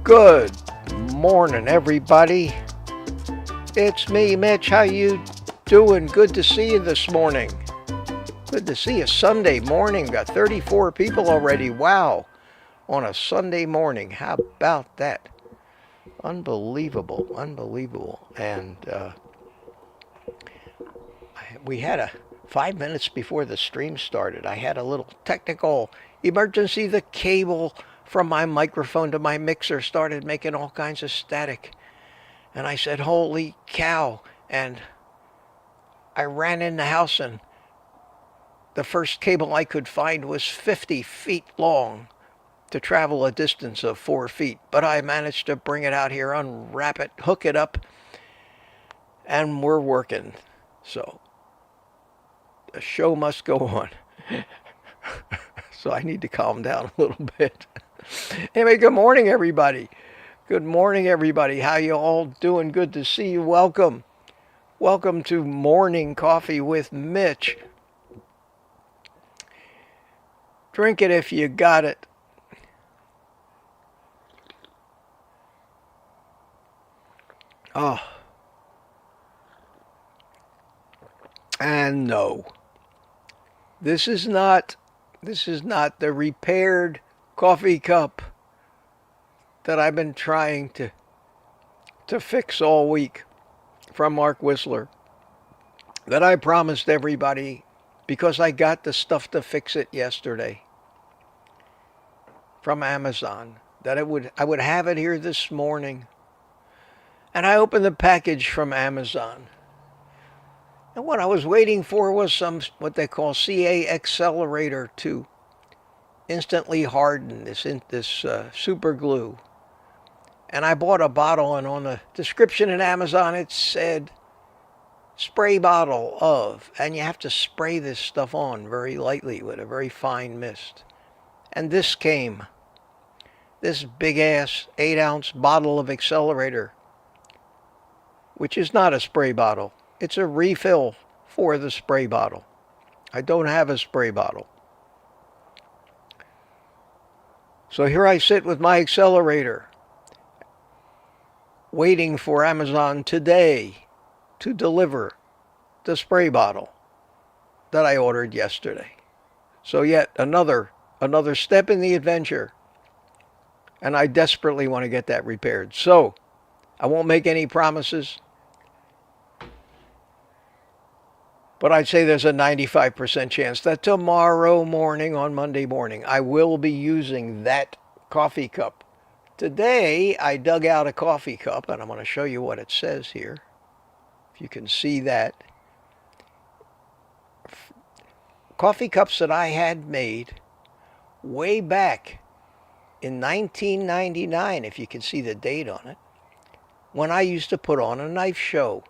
Good morning, everybody. It's me, Mitch. How you doing? Good to see you this morning. Good to see you. Sunday morning. Got 34 people already. Wow. On a Sunday morning. How about that? Unbelievable. Unbelievable. And we had 5 minutes before the stream started, I had a little technical emergency. The cable from my microphone to my mixer started making all kinds of static. And I said, holy cow. And I ran in the house, and the first cable I could find was 50 feet long to travel a distance of 4 feet. But I managed to bring it out here, unwrap it, hook it up, and we're working. So the show must go on. So I need to calm down a little bit. Anyway, good morning, everybody. Good morning, everybody. How you all doing? Good to see you. Welcome. Welcome to Morning Coffee with Mitch. Drink it if you got it. Oh. And no. This is not the repaired coffee cup that I've been trying to fix all week from Mark Whistler, that I promised everybody because I got the stuff to fix it yesterday from Amazon, that I would have it here this morning. And I opened the package from Amazon. And what I was waiting for was some, what they call CA accelerator to instantly harden this super glue. And I bought a bottle, and on the description in Amazon it said spray bottle of, and you have to spray this stuff on very lightly with a very fine mist. And this came, this big ass 8-ounce bottle of accelerator, which is not a spray bottle. It's a refill for the spray bottle. I don't have a spray bottle. So here I sit with my accelerator, waiting for Amazon today to deliver the spray bottle that I ordered yesterday. So yet another step in the adventure. And I desperately want to get that repaired. So I won't make any promises, but I'd say there's a 95% chance that tomorrow morning, on Monday morning, I will be using that coffee cup. Today, I dug out a coffee cup, and I'm going to show you what it says here. If you can see that. Coffee cups that I had made way back in 1999, if you can see the date on it, when I used to put on a knife show.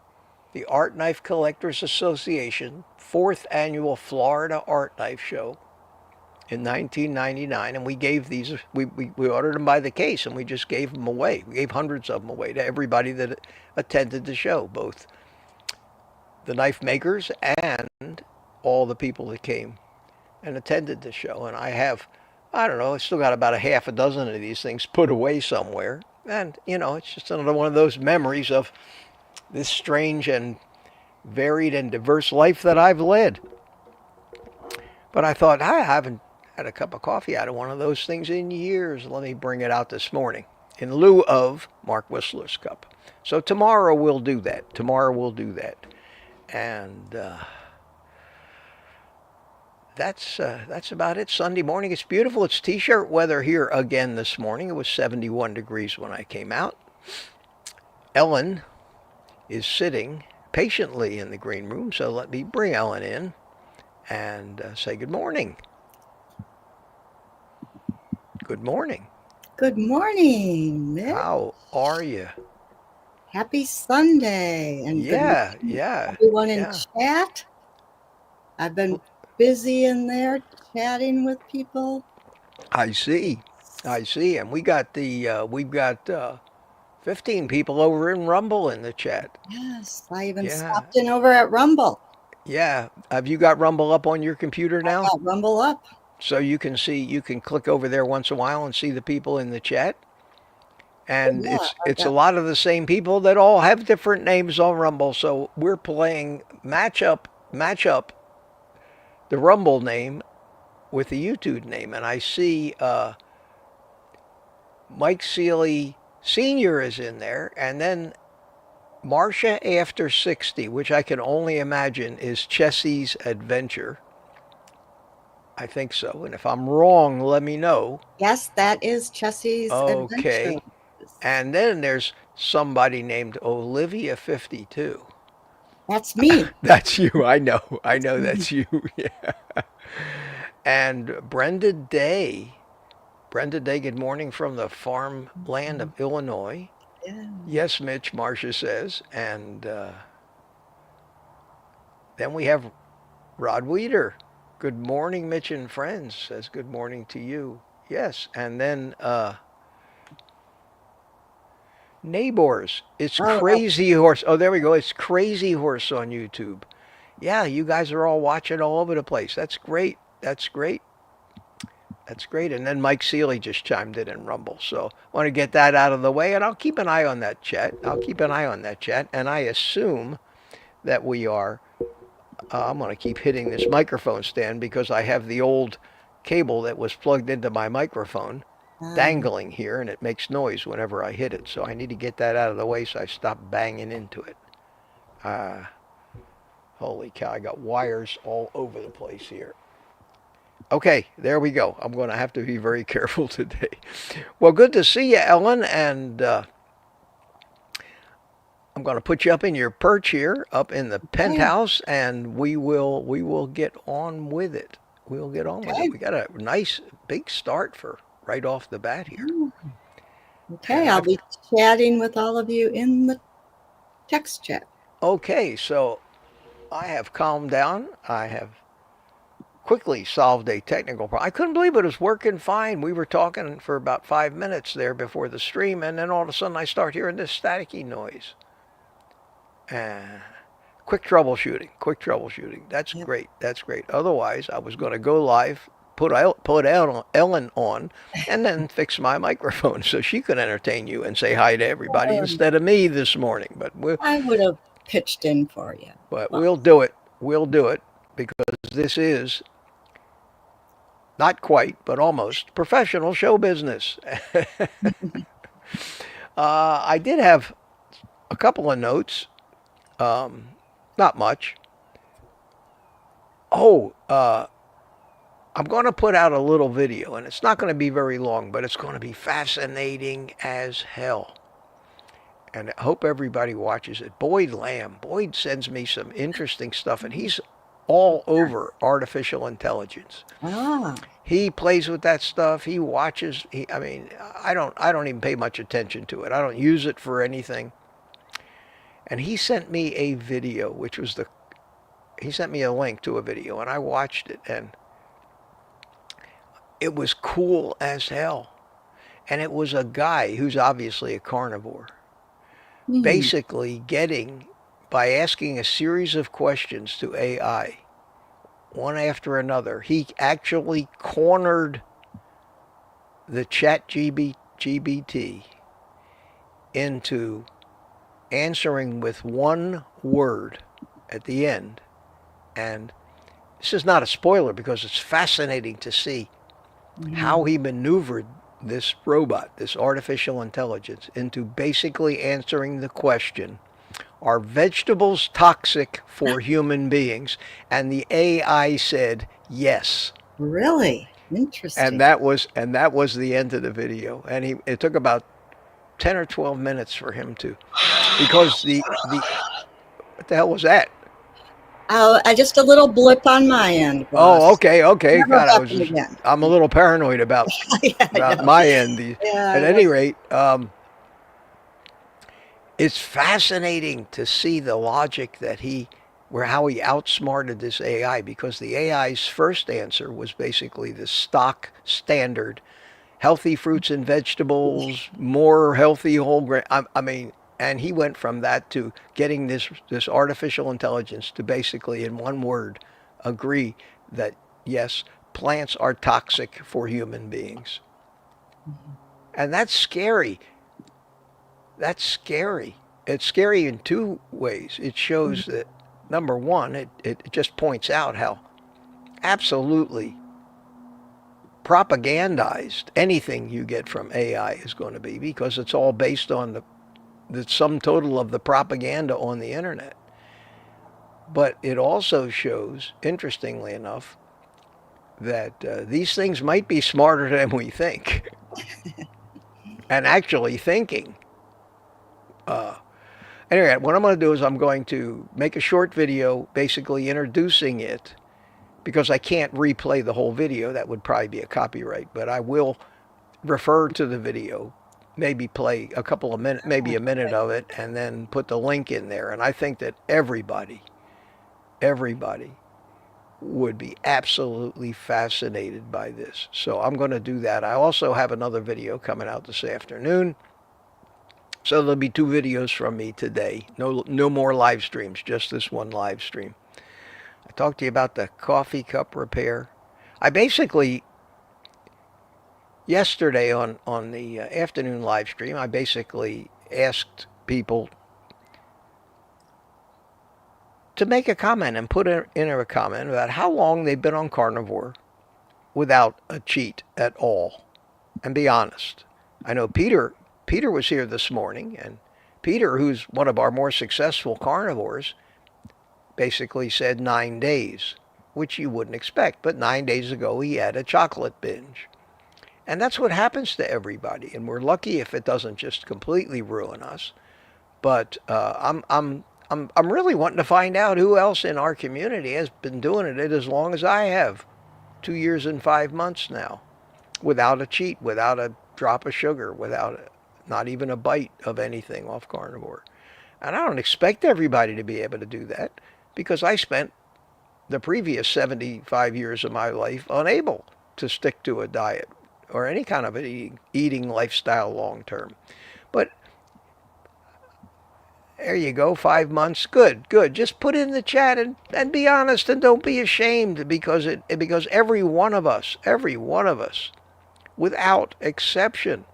The Art Knife Collectors Association 4th Annual Florida Art Knife Show in 1999, and we gave these, we ordered them by the case, and we just gave them away. We gave hundreds of them away to everybody that attended the show, both the knife makers and all the people that came and attended the show. And I don't know, I still got about a half a dozen of these things put away somewhere. And, it's just another one of those memories of this strange and varied and diverse life that I've led. But I thought, I haven't had a cup of coffee out of one of those things in years. Let me bring it out this morning in lieu of Mark Whistler's cup. So tomorrow we'll do that. And that's about it. Sunday morning. It's beautiful. It's t-shirt weather here again this morning. It was 71 degrees when I came out. Ellen is sitting patiently in the green room, so let me bring Ellen in and say good morning. Good morning. Good morning, Mitch. How are you? Happy Sunday. And yeah. Everyone in chat. I've been busy in there chatting with people. I see. And we've got 15 people over in Rumble in the chat. Yes, I even stopped in over at Rumble. Yeah. Have you got Rumble up on your computer now? I got Rumble up. So you can click over there once in a while and see the people in the chat. And Yeah, I it's a got lot of the same people that all have different names on Rumble. So we're playing match up the Rumble name with the YouTube name, and I see Mike Seeley Sr. is in there, and then Marcia After 60, which I can only imagine is Chessie's Adventure. I think so, and if I'm wrong, let me know. Yes, that is Chessie's Adventure. Okay. And then there's somebody named Olivia 52. That's me. That's you. I know. I know that's you. Yeah. And Brenda Day. Brenda Day, good morning from the farmland of Illinois. Yeah. Yes, Mitch, Marcia says. And then we have Rod Weeder. Good morning, Mitch and friends, says good morning to you. Yes. And then Neighbors. It's Oh, Crazy Horse. Oh, there we go. It's Crazy Horse on YouTube. Yeah, you guys are all watching all over the place. That's great. That's great. That's great. And then Mike Seeley just chimed in Rumble. So I want to get that out of the way, and I'll keep an eye on that chat. And I assume that we are. I'm going to keep hitting this microphone stand because I have the old cable that was plugged into my microphone dangling here, and it makes noise whenever I hit it. So I need to get that out of the way so I stop banging into it. Holy cow, I got wires all over the place here. Okay, there we go. I'm going to have to be very careful today. Well, good to see you, Ellen, and I'm going to put you up in your perch here, up in the penthouse, and we will get on with it. We'll get on with it. We got a nice big start for right off the bat here. Okay, I'll be chatting with all of you in the text chat. Okay, so I have calmed down. I have quickly solved a technical problem. I couldn't believe it was working fine. We were talking for about 5 minutes there before the stream, and then all of a sudden I start hearing this staticky noise. Quick troubleshooting. That's great. That's great. Otherwise, I was going to go live, put Ellen on, and then fix my microphone so she could entertain you and say hi to everybody instead of me this morning. But I would have pitched in for you. But we'll do it. We'll do it because this is not quite, but almost professional show business. I did have a couple of notes. Not much. I'm going to put out a little video, and it's not going to be very long, but it's going to be fascinating as hell. And I hope everybody watches it. Boyd sends me some interesting stuff, and he's all over artificial intelligence. He plays with that stuff. He watches. I don't even pay much attention to it. I don't use it for anything. And he sent me a video, he sent me a link to a video, and I watched it, and it was cool as hell. And it was a guy who's obviously a carnivore, basically by asking a series of questions to AI, one after another, he actually cornered the ChatGPT into answering with one word at the end. And this is not a spoiler because it's fascinating to see how he maneuvered this robot, this artificial intelligence, into basically answering the question, are vegetables toxic for human beings? And the AI said yes. Really? Interesting. And that was the end of the video. And it took about 10 or 12 minutes for him to, because what the hell was that? Just a little blip on my end, boss. Oh, okay. God, I'm a little paranoid about my end. At any rate, it's fascinating to see the logic that how he outsmarted this AI, because the AI's first answer was basically the stock standard, healthy fruits and vegetables, more healthy whole grain. And he went from that to getting this artificial intelligence to basically, in one word, agree that, yes, plants are toxic for human beings. And that's scary. That's scary. It's scary in two ways. It shows that, number one, it just points out how absolutely propagandized anything you get from AI is going to be, because it's all based on the sum total of the propaganda on the internet. But it also shows, interestingly enough, that these things might be smarter than we think and actually thinking. Anyway, what I'm going to do is I'm going to make a short video basically introducing it, because I can't replay the whole video. That would probably be a copyright, but I will refer to the video, maybe play a couple of minutes, maybe a minute of it, and then put the link in there. And I think that everybody would be absolutely fascinated by this. So I'm going to do that. I also have another video coming out this afternoon. So there'll be two videos from me today. No more live streams, just this one live stream. I talked to you about the coffee cup repair. I basically, yesterday on the afternoon live stream, I basically asked people to make a comment and put in a comment about how long they've been on carnivore without a cheat at all. And be honest. I know Peter was here this morning, and Peter, who's one of our more successful carnivores, basically said 9 days, which you wouldn't expect. But 9 days ago, he had a chocolate binge. And that's what happens to everybody. And we're lucky if it doesn't just completely ruin us. But I'm really wanting to find out who else in our community has been doing it as long as I have. 2 years and 5 months now, without a cheat, without a drop of sugar, not even a bite of anything off carnivore. And I don't expect everybody to be able to do that, because I spent the previous 75 years of my life unable to stick to a diet or any kind of eating lifestyle long term. But there you go, 5 months. Good. Just put in the chat and be honest, and don't be ashamed, because every one of us, without exception,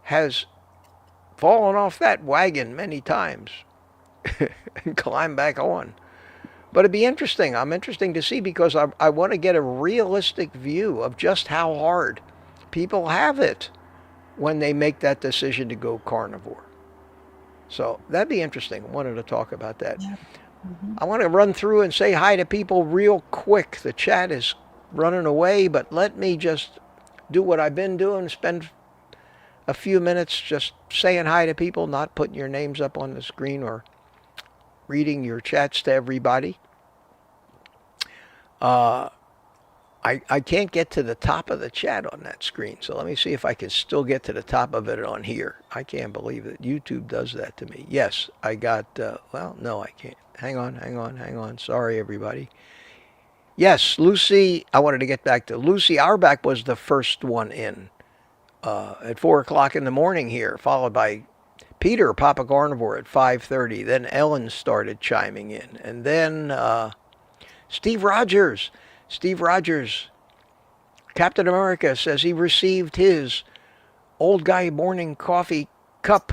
has fallen off that wagon many times and climbed back on. But it'd be interesting. I'm interesting to see, because I want to get a realistic view of just how hard people have it when they make that decision to go carnivore. So that'd be interesting. I wanted to talk about that. Yeah. I want to run through and say hi to people real quick. The chat is running away, but let me just do what I've been doing, spend a few minutes just saying hi to people, not putting your names up on the screen or reading your chats to everybody. I can't get to the top of the chat on that screen, so let me see if I can still get to the top of it on here. I can't believe that YouTube does that to me. Yes, I got, well, no, I can't. Hang on. Sorry, everybody. Yes, Lucy, I wanted to get back to Lucy Auerbach was the first one in at 4 o'clock in the morning here, followed by Peter, Papa Carnivore at 5:30. Then Ellen started chiming in. And then Steve Rogers, Captain America, says he received his old guy morning coffee cup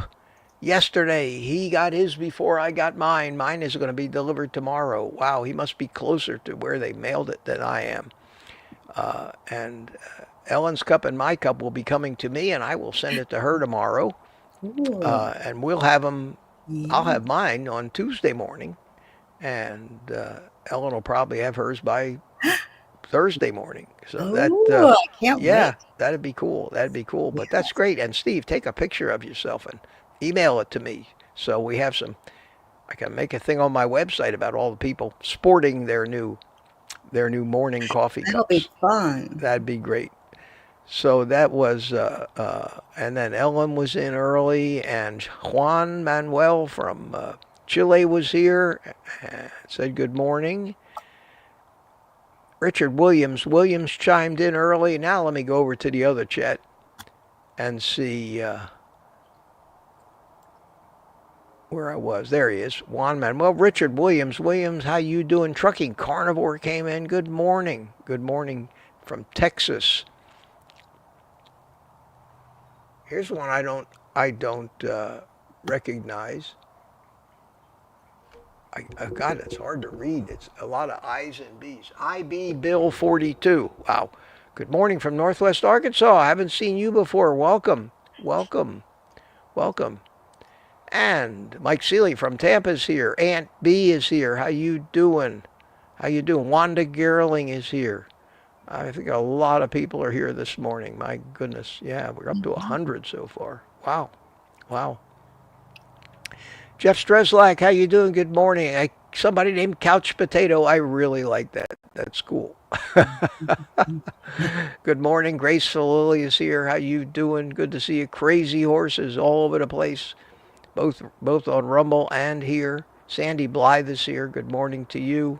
yesterday. He got his before I got mine. Mine is going to be delivered tomorrow. Wow, he must be closer to where they mailed it than I am. And Ellen's cup and my cup will be coming to me, and I will send it to her tomorrow. And we'll have them. I'll have mine on Tuesday morning, and Ellen will probably have hers by Thursday morning. So I can't wait. that'd be cool. But that's great. And Steve, take a picture of yourself and email it to me, so we have some. I can make a thing on my website about all the people sporting their new morning coffee cups. That'll be fun. That'd be great. So that was, and then Ellen was in early, and Juan Manuel from Chile was here, said good morning. Richard Williams chimed in early. Now let me go over to the other chat and see where I was. There he is, Juan Manuel. Richard Williams, how you doing? Trucking Carnivore came in. Good morning from Texas. Here's one I don't recognize. God, it's hard to read. It's a lot of I's and B's. IB Bill 42. Wow. Good morning from Northwest Arkansas. I haven't seen you before. Welcome. Welcome. Welcome. And Mike Seeley from Tampa is here. Aunt B is here. How you doing? How you doing? Wanda Gerling is here. I think a lot of people are here this morning. My goodness. Yeah, we're up to 100 so far. Wow. Wow. Jeff Streslak, how you doing? Good morning. Somebody named Couch Potato. I really like that. That's cool. Good morning. Grace Lily is here. How you doing? Good to see you. Crazy Horses all over the place, both on Rumble and here. Sandy Blythe is here. Good morning to you.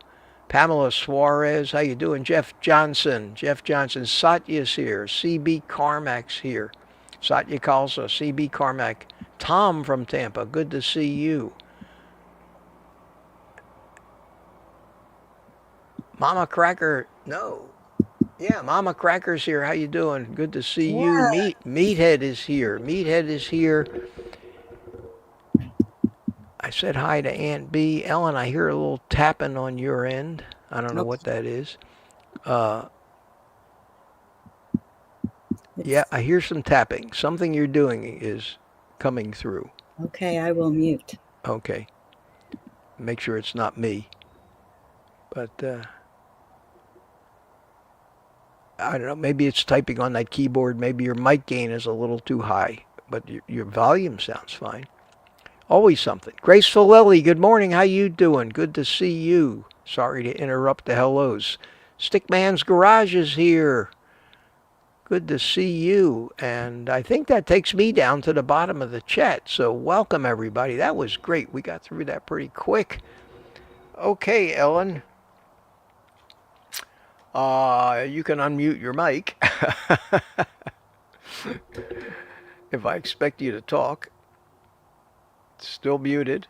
Pamela Suarez, how you doing? Jeff Johnson. Satya's here. CB Carmack's here. Satya Khalsa, CB Carmack. Tom from Tampa, good to see you. Mama Cracker, no. Yeah, Mama Cracker's here. How you doing? Good to see you. Meathead is here. Meathead is here. I said hi to Aunt B. Ellen, I hear a little tapping on your end. I don't know what that is. Yeah, I hear some tapping. Something you're doing is coming through. Okay, I will mute. Okay. Make sure it's not me. But I don't know. Maybe it's typing on that keyboard. Maybe your mic gain is a little too high. But your volume sounds fine. Always something. Grace Filelli, good morning. How you doing? Good to see you. Sorry to interrupt the hellos. Stickman's Garage is here. Good to see you. And I think that takes me down to the bottom of the chat. So welcome, everybody. That was great. We got through that pretty quick. Okay, Ellen. You can unmute your mic. If I expect you to talk. Still muted.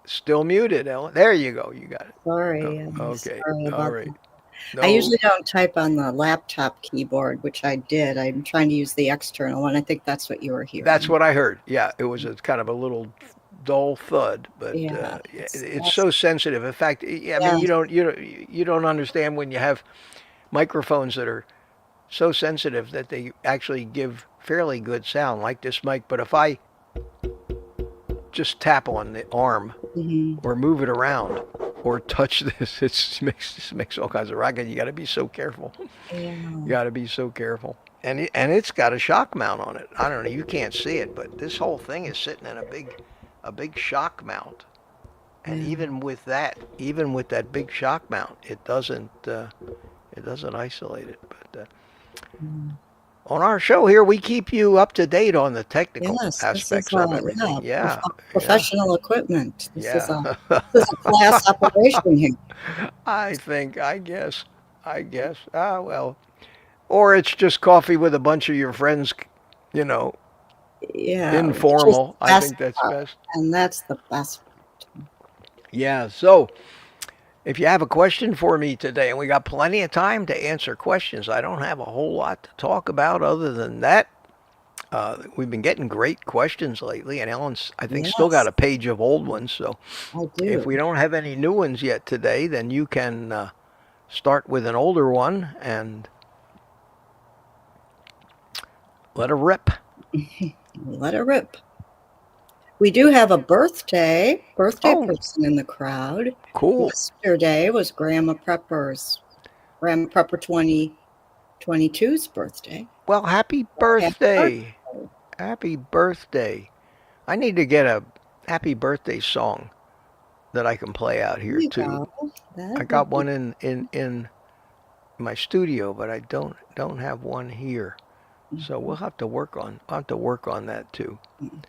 Still muted, Ellen. There you go. You got it. Sorry. Okay. Sorry about All right. No. I usually don't type on the laptop keyboard, which I did. I'm trying to use the external one. I think that's what you were hearing. That's what I heard. Yeah, it was a kind of a little dull thud, but yeah, it's so sensitive. In fact, I mean, you don't understand when you have microphones that are so sensitive that they actually give fairly good sound, like this mic. But if I just tap on the arm or move it around or touch this, it makes all kinds of racket. You got to be so careful. Yeah. You got to be so careful. And it's got a shock mount on it. I don't know. You can't see it, but this whole thing is sitting in a big shock mount. And even with that big shock mount, it doesn't isolate it. But on our show here, we keep you up to date on the technical aspects of everything. Professional equipment. This is a class operation here. I guess. Well. Or it's just coffee with a bunch of your friends, informal. I think that's best. And that's the best part. Yeah, so if you have a question for me today, and we got plenty of time to answer questions, I don't have a whole lot to talk about other than that. We've been getting great questions lately, and Ellen's, I think, still got a page of old ones. So if we don't have any new ones yet today, then you can start with an older one and let her rip. Let her rip. We do have a birthday person in the crowd. Cool. Yesterday was Grandma Prepper 2022's birthday. Well, happy birthday. Happy birthday. I need to get a happy birthday song that I can play out here too. I got one in my studio, but I don't have one here. So we'll have to work on that too.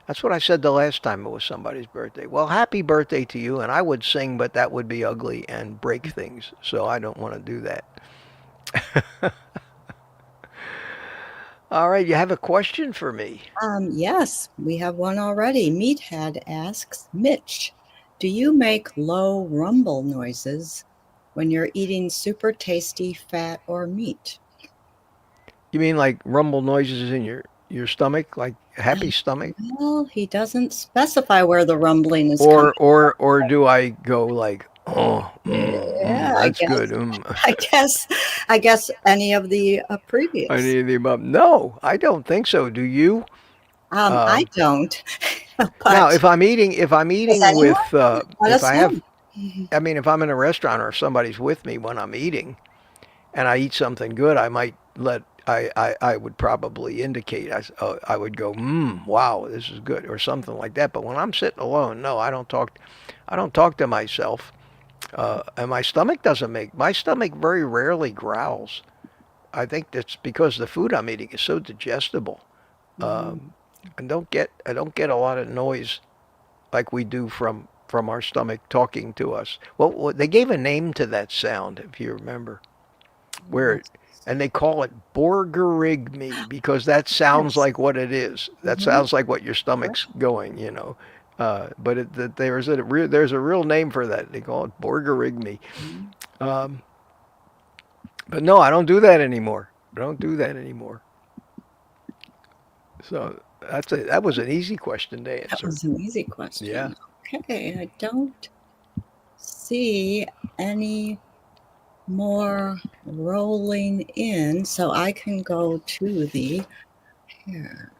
That's what I said the last time it was somebody's birthday. Well, happy birthday to you, and I would sing, but that would be ugly and break things. So I don't want to do that. All right, you have a question for me? Yes, we have one already. Meathead asks, Mitch, do you make low rumble noises when you're eating super tasty fat or meat? You mean like rumble noises in your stomach, like happy stomach? Well, he doesn't specify where the rumbling is coming. Or do I go like, oh, Yeah, I that's guess. good. I guess any of the I previous. need the above. No, I don't think so. Do you? I don't, Now, but if I'm does eating anyone? with, Let if us I know. have, I mean, if I'm in a restaurant or if somebody's with me when I'm eating and I eat something good, I might I would probably indicate, I would go, wow, this is good, or something like that. But when I'm sitting alone, no, I don't talk to myself. And my stomach very rarely growls. I think that's because the food I'm eating is so digestible. Mm, I don't get a lot of noise like we do from our stomach talking to us. Well, they gave a name to that sound, if you remember, where yes. and they call it borgerigmi because that sounds Yes. like what it is. That Mhm. sounds like what your Right. stomach's going, you know. But there's a real name for that. They call it borgerigmi. Mhm. Um, but no, I don't do that anymore. I don't do that anymore. So that was an easy question to That answer. was an easy Yeah. question. Okay, I don't see any more rolling in, so I can go to the here.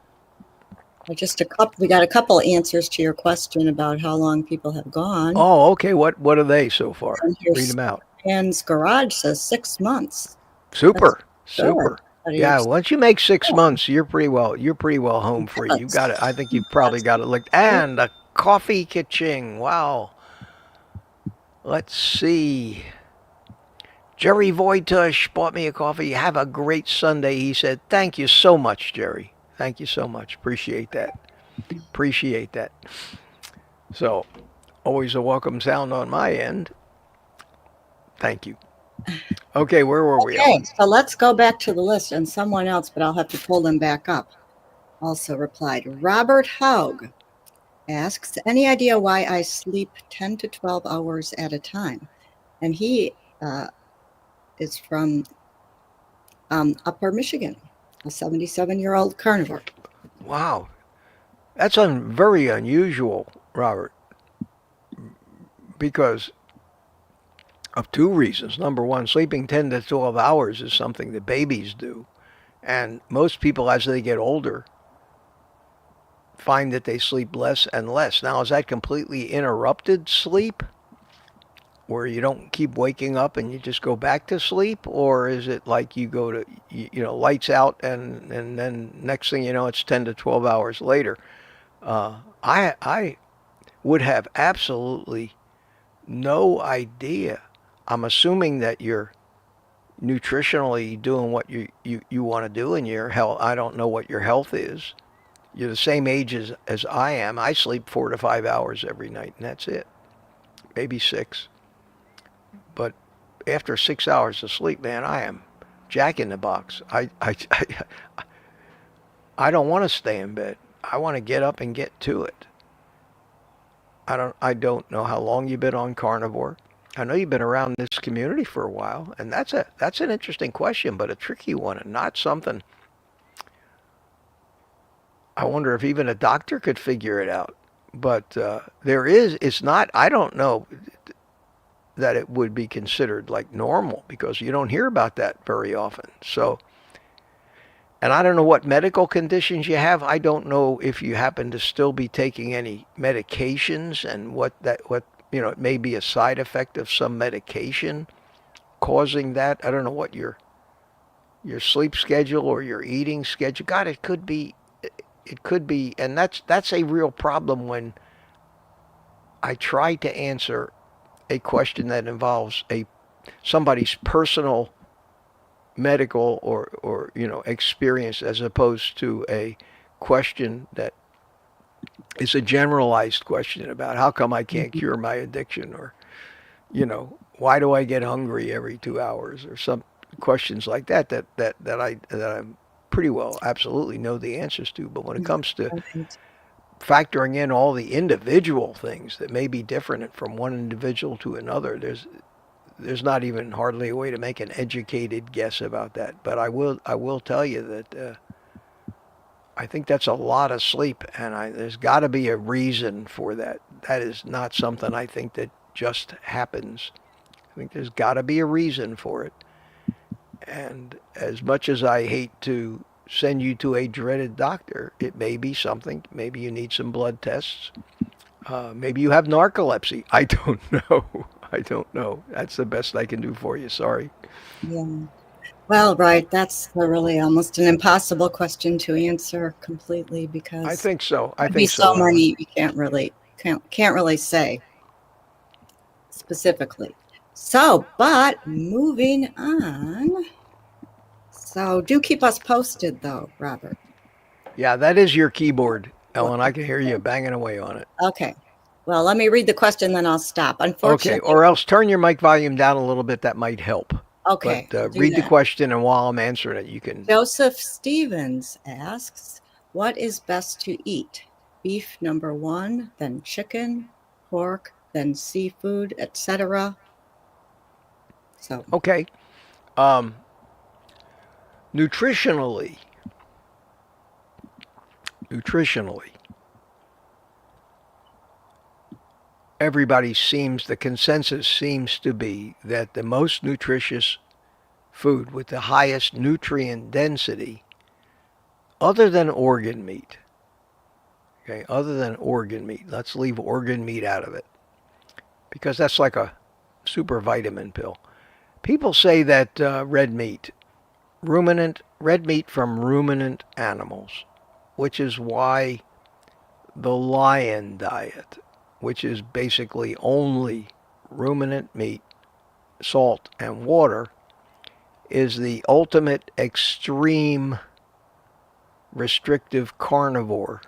Just a couple. We got a couple answers to your question about how long people have gone. Oh, okay. What are they so far? And Read here's them out. Anne's Garage says 6 months. That's Super, good. super. But Yeah, here's once you make six yeah, months, you're pretty well home free. You yes, got it. I think you've probably that's got it licked. true. And a coffee kitchen. Wow. Let's see. Jerry Voitush bought me a coffee. Have a great Sunday. He said, "Thank you so much, Jerry. Thank you so much. Appreciate that. Appreciate that." So, always a welcome sound on my end. Thank you. Okay, where were we, Okay, Ellen? so let's go back to the list, and someone else, but I'll have to pull them back up, also replied. Robert Haug asks, any idea why I sleep 10 to 12 hours at a time? And he is from Upper Michigan, a 77-year-old carnivore. Wow, that's very unusual, Robert, because of two reasons. Number one, sleeping 10 to 12 hours is something that babies do. And most people, as they get older, find that they sleep less and less. Now, is that completely interrupted sleep where you don't keep waking up and you just go back to sleep? Or is it like you go to, lights out and then next thing you know, it's 10 to 12 hours later? I would have absolutely no idea. I'm assuming that you're nutritionally doing what you want to do in your health. I don't know what your health is. You're the same age as I am. I sleep 4 to 5 hours every night, and that's it. Maybe six. But after 6 hours of sleep, man, I am jack in the box. I don't want to stay in bed. I want to get up and get to it. I don't know how long you've been on carnivore. I know you've been around this community for a while, and that's an interesting question, but a tricky one, and not something I wonder if even a doctor could figure it out. But it's not, I don't know that it would be considered like normal because you don't hear about that very often. So, and I don't know what medical conditions you have. I don't know if you happen to still be taking any medications and it may be a side effect of some medication causing that. I don't know what your sleep schedule or your eating schedule. God, it could be, and that's a real problem when I try to answer a question that involves a somebody's personal medical or experience as opposed to a question that is a generalized question about how come I can't Mhm. cure my addiction or why do I get hungry every 2 hours or some questions like that I pretty well absolutely know the answers to. But when it comes to Right. factoring in all the individual things that may be different from one individual to another, there's not even hardly a way to make an educated guess about that. But I will tell you that I think that's a lot of sleep, and there's got to be a reason for that. That is not something I think that just happens. I think there's got to be a reason for it. And as much as I hate to send you to a dreaded doctor, it may be something. Maybe you need some blood tests. Maybe you have narcolepsy. I don't know. I don't know. That's the best I can do for you. Sorry. Yeah. Well, right. That's really almost an impossible question to answer completely because I think so. I there'd be think so. so many you can't really say specifically. So, but moving on. So do keep us posted though, Robert. Yeah, that is your keyboard, Ellen. I can hear you banging away on it. Okay. Well, let me read the question, then I'll stop. Okay, Unfortunately. or else turn your mic volume down a little bit. That might help. Okay. But read the question, and while I'm answering it, you can. Joseph Stevens asks, what is best to eat? Beef number 1, then chicken, pork, then seafood, etc. So. Okay. Nutritionally, the consensus seems to be that the most nutritious food with the highest nutrient density, other than organ meat, let's leave organ meat out of it, because that's like a super vitamin pill. People say that red meat from ruminant animals, which is why the lion diet, which is basically only ruminant meat, salt, and water, is the ultimate extreme restrictive carnivore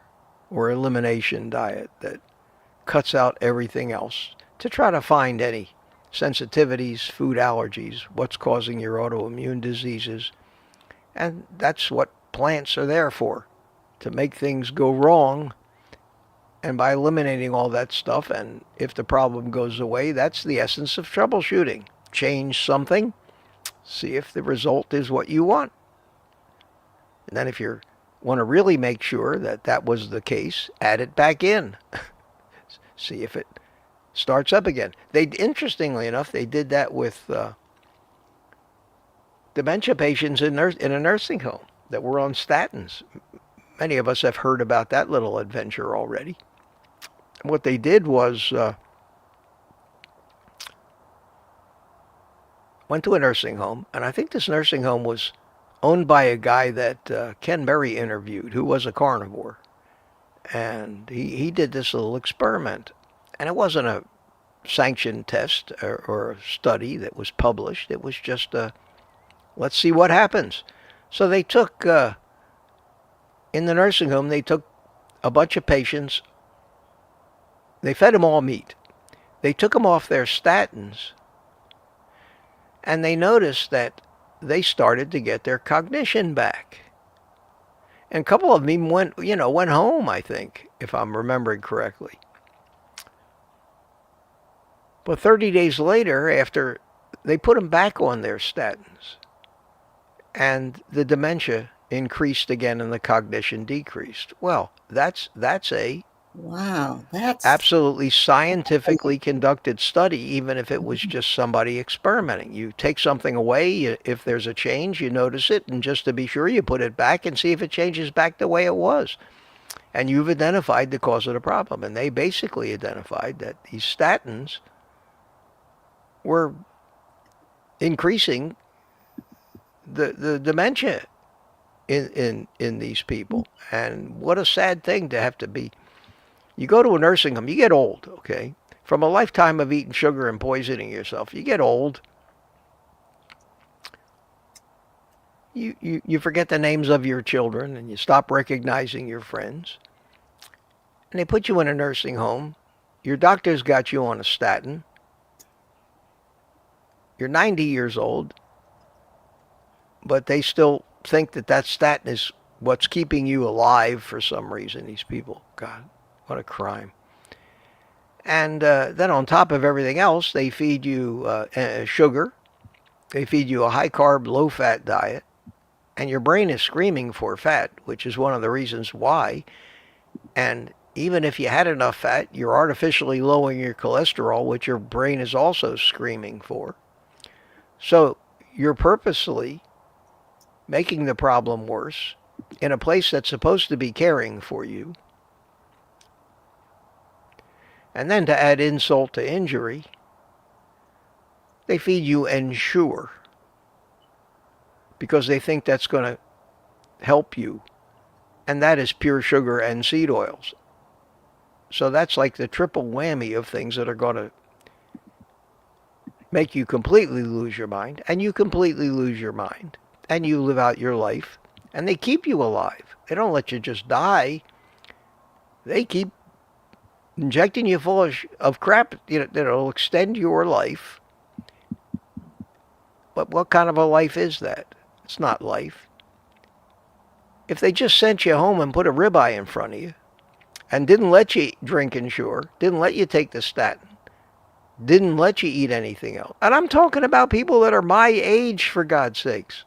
or elimination diet that cuts out everything else to try to find any sensitivities, food allergies, what's causing your autoimmune diseases. And that's what plants are there for, to make things go wrong. And by eliminating all that stuff, and if the problem goes away, that's the essence of troubleshooting. Change something, see if the result is what you want. And then if you want to really make sure that that was the case, add it back in. See if it starts up again. Interestingly enough, they did that with dementia patients in a nursing home that were on statins. Many of us have heard about that little adventure already. What they did was went to a nursing home, and I think this nursing home was owned by a guy that Ken Berry interviewed, who was a carnivore. And he did this little experiment. And it wasn't a sanctioned test or a study that was published. It was just let's see what happens. So they took, in the nursing home, they took a bunch of patients. They fed them all meat. They took them off their statins, and they noticed that they started to get their cognition back. And a couple of them even went home, I think, if I'm remembering correctly. But 30 days later, after they put them back on their statins, and the dementia increased again and the cognition decreased. Well, that's a that's absolutely scientifically conducted study, even if it was just somebody experimenting. You take something away, if there's a change, you notice it, and just to be sure, you put it back and see if it changes back the way it was. And you've identified the cause of the problem. And they basically identified that these statins were increasing the dementia in these people. And what a sad thing to have to be. You go to a nursing home, you get old, okay? From a lifetime of eating sugar and poisoning yourself, you get old. You forget the names of your children, and you stop recognizing your friends. And they put you in a nursing home. Your doctor's got you on a statin. You're 90 years old, but they still think that statin is what's keeping you alive for some reason, these people. God, what a crime. And then on top of everything else, they feed you sugar. They feed you a high-carb, low-fat diet. And your brain is screaming for fat, which is one of the reasons why. And even if you had enough fat, you're artificially lowering your cholesterol, which your brain is also screaming for. So you're purposely making the problem worse in a place that's supposed to be caring for you. And then to add insult to injury, they feed you Ensure because they think that's going to help you. And that is pure sugar and seed oils. So that's like the triple whammy of things that are going to make you completely lose your mind. And you completely lose your mind. And you live out your life. And they keep you alive. They don't let you just die. They keep injecting you full of crap that'll extend your life. But what kind of a life is that? It's not life. If they just sent you home and put a ribeye in front of you and didn't let you drink Ensure, didn't let you take the statin, didn't let you eat anything else. And I'm talking about people that are my age, for God's sakes.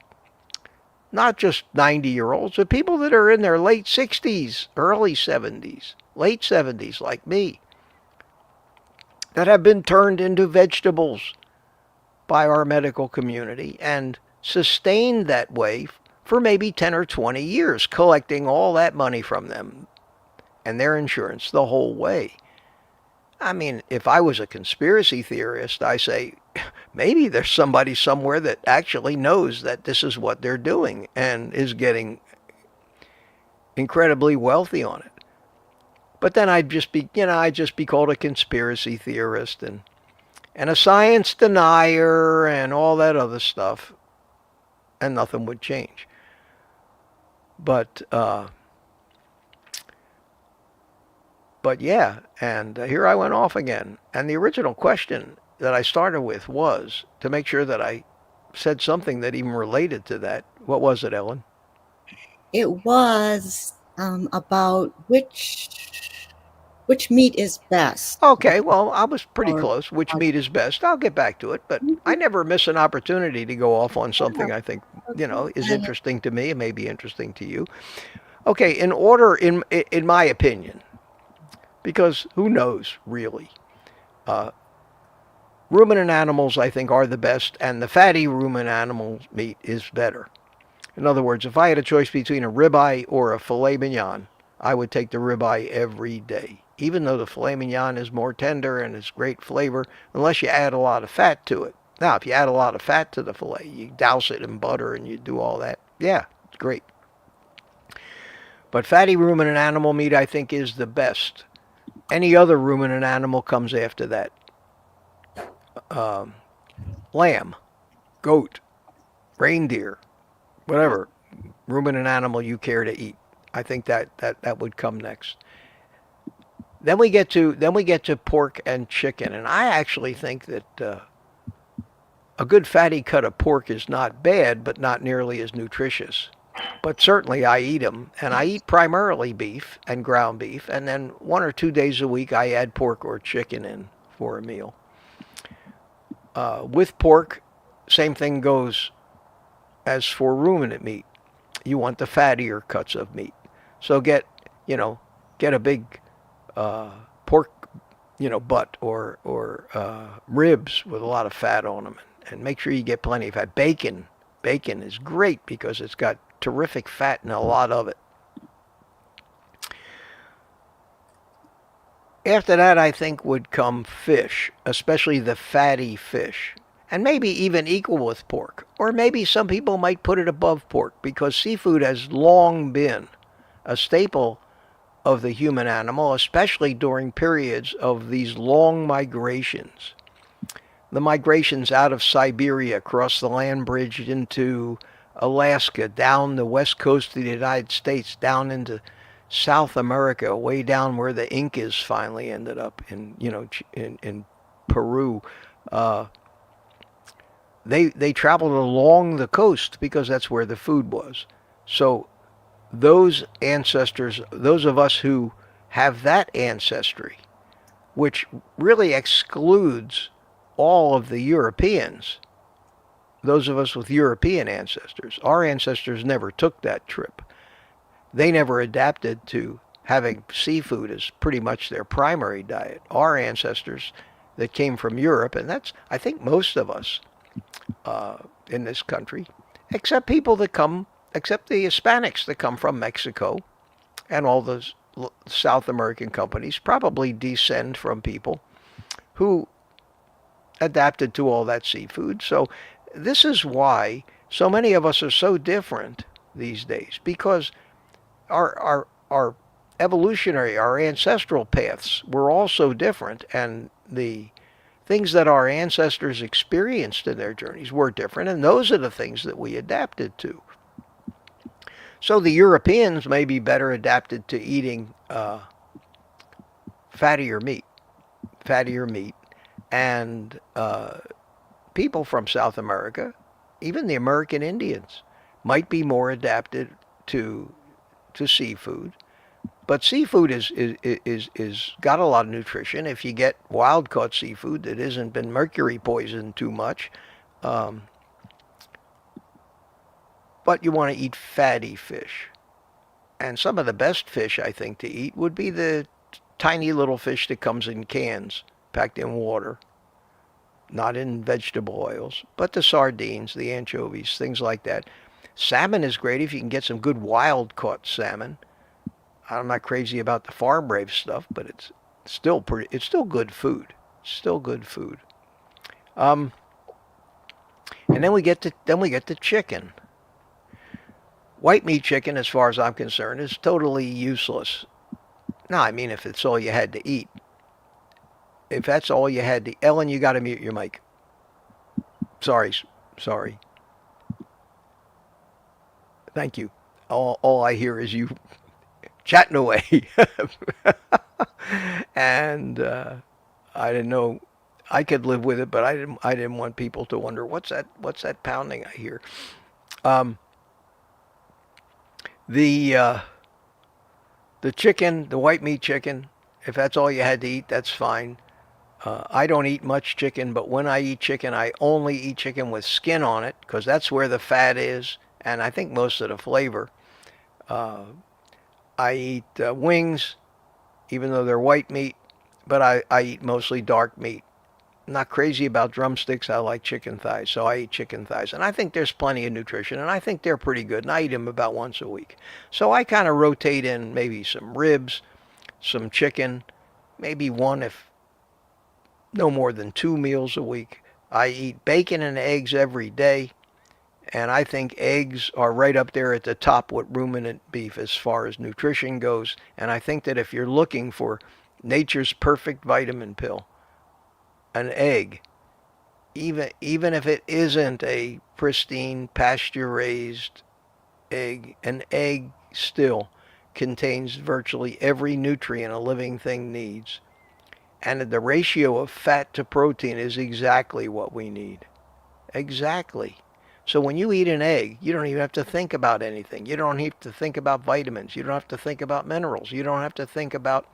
Not just 90-year-olds, but people that are in their late 60s, early 70s, late 70s, like me, that have been turned into vegetables by our medical community and sustained that way for maybe 10 or 20 years, collecting all that money from them and their insurance the whole way. I mean, if I was a conspiracy theorist, I say, maybe there's somebody somewhere that actually knows that this is what they're doing and is getting incredibly wealthy on it. But then I'd just be called a conspiracy theorist and a science denier and all that other stuff, and nothing would change. But yeah, and here I went off again. And the original question that I started with was to make sure that I said something that even related to that. What was it, Ellen? It was about which meat is best. Okay, well, I was pretty close. Which meat is best? I'll get back to it, but I never miss an opportunity to go off on something I think, is interesting to me and may be interesting to you. Okay, in order, in my opinion, because who knows, really. Ruminant animals, I think, are the best, and the fatty ruminant animal meat is better. In other words, if I had a choice between a ribeye or a filet mignon, I would take the ribeye every day, even though the filet mignon is more tender and it's great flavor, unless you add a lot of fat to it. Now, if you add a lot of fat to the filet, you douse it in butter and you do all that, yeah, it's great. But fatty ruminant animal meat, I think, is the best. Any other ruminant animal comes after that. Lamb, goat, reindeer, whatever ruminant animal you care to eat. I think that would come next. Then we get to pork and chicken, and I actually think that a good fatty cut of pork is not bad, but not nearly as nutritious. But certainly I eat them, and I eat primarily beef and ground beef, and then 1 or 2 days a week I add pork or chicken in for a meal. With pork, same thing goes as for ruminant meat. You want the fattier cuts of meat. So get a big pork, butt or ribs with a lot of fat on them, and make sure you get plenty of fat. Bacon is great because it's got terrific fat and a lot of it. After that, I think, would come fish, especially the fatty fish, and maybe even equal with pork. Or maybe some people might put it above pork, because seafood has long been a staple of the human animal, especially during periods of these long migrations. The migrations out of Siberia, across the land bridge into Alaska, down the west coast of the United States, down into South America, way down where the Incas finally ended up in Peru. They traveled along the coast because that's where the food was. So those ancestors, those of us who have that ancestry, which really excludes all of the Europeans, those of us with European ancestors. Our ancestors never took that trip. They never adapted to having seafood as pretty much their primary diet. Our ancestors that came from Europe, and that's, I think, most of us in this country, except the Hispanics that come from Mexico and all those South American companies, probably descend from people who adapted to all that seafood. So this is why so many of us are so different these days, because our evolutionary, our ancestral paths were all so different, and the things that our ancestors experienced in their journeys were different, and those are the things that we adapted to. So the Europeans may be better adapted to eating fattier meat, and people from South America, even the American Indians, might be more adapted to seafood. But seafood is got a lot of nutrition if you get wild caught seafood that hasn't been mercury poisoned too much. But you want to eat fatty fish. And some of the best fish, I think, to eat would be the tiny little fish that comes in cans, packed in water, not in vegetable oils, but the sardines, the anchovies, things like that. Salmon is great if you can get some good wild caught salmon. I'm not crazy about the farm raised stuff, but it's still good food. Still good food. And then we get to chicken. White meat chicken, as far as I'm concerned, is totally useless. No, I mean if it's all you had to eat. If that's all you had to... Ellen, you got to mute your mic. Sorry. Thank you. All I hear is you chatting away. And I didn't know... I could live with it, but I didn't want people to wonder, what's that pounding I hear? The chicken, the white meat chicken, if that's all you had to eat, that's fine. I don't eat much chicken, but when I eat chicken, I only eat chicken with skin on it, because that's where the fat is, and I think most of the flavor. I eat wings, even though they're white meat, but I eat mostly dark meat. I'm not crazy about drumsticks. I like chicken thighs, so I eat chicken thighs. And I think there's plenty of nutrition, and I think they're pretty good, and I eat them about once a week. So I kind of rotate in maybe some ribs, some chicken, maybe one, if no more than 2 meals a week. I eat bacon and eggs every day, and I think eggs are right up there at the top with ruminant beef as far as nutrition goes. And I think that if you're looking for nature's perfect vitamin pill, an egg, even if it isn't a pristine pasture-raised egg, an egg still contains virtually every nutrient a living thing needs. And the ratio of fat to protein is exactly what we need. Exactly. So when you eat an egg, you don't even have to think about anything. You don't have to think about vitamins. You don't have to think about minerals. You don't have to think about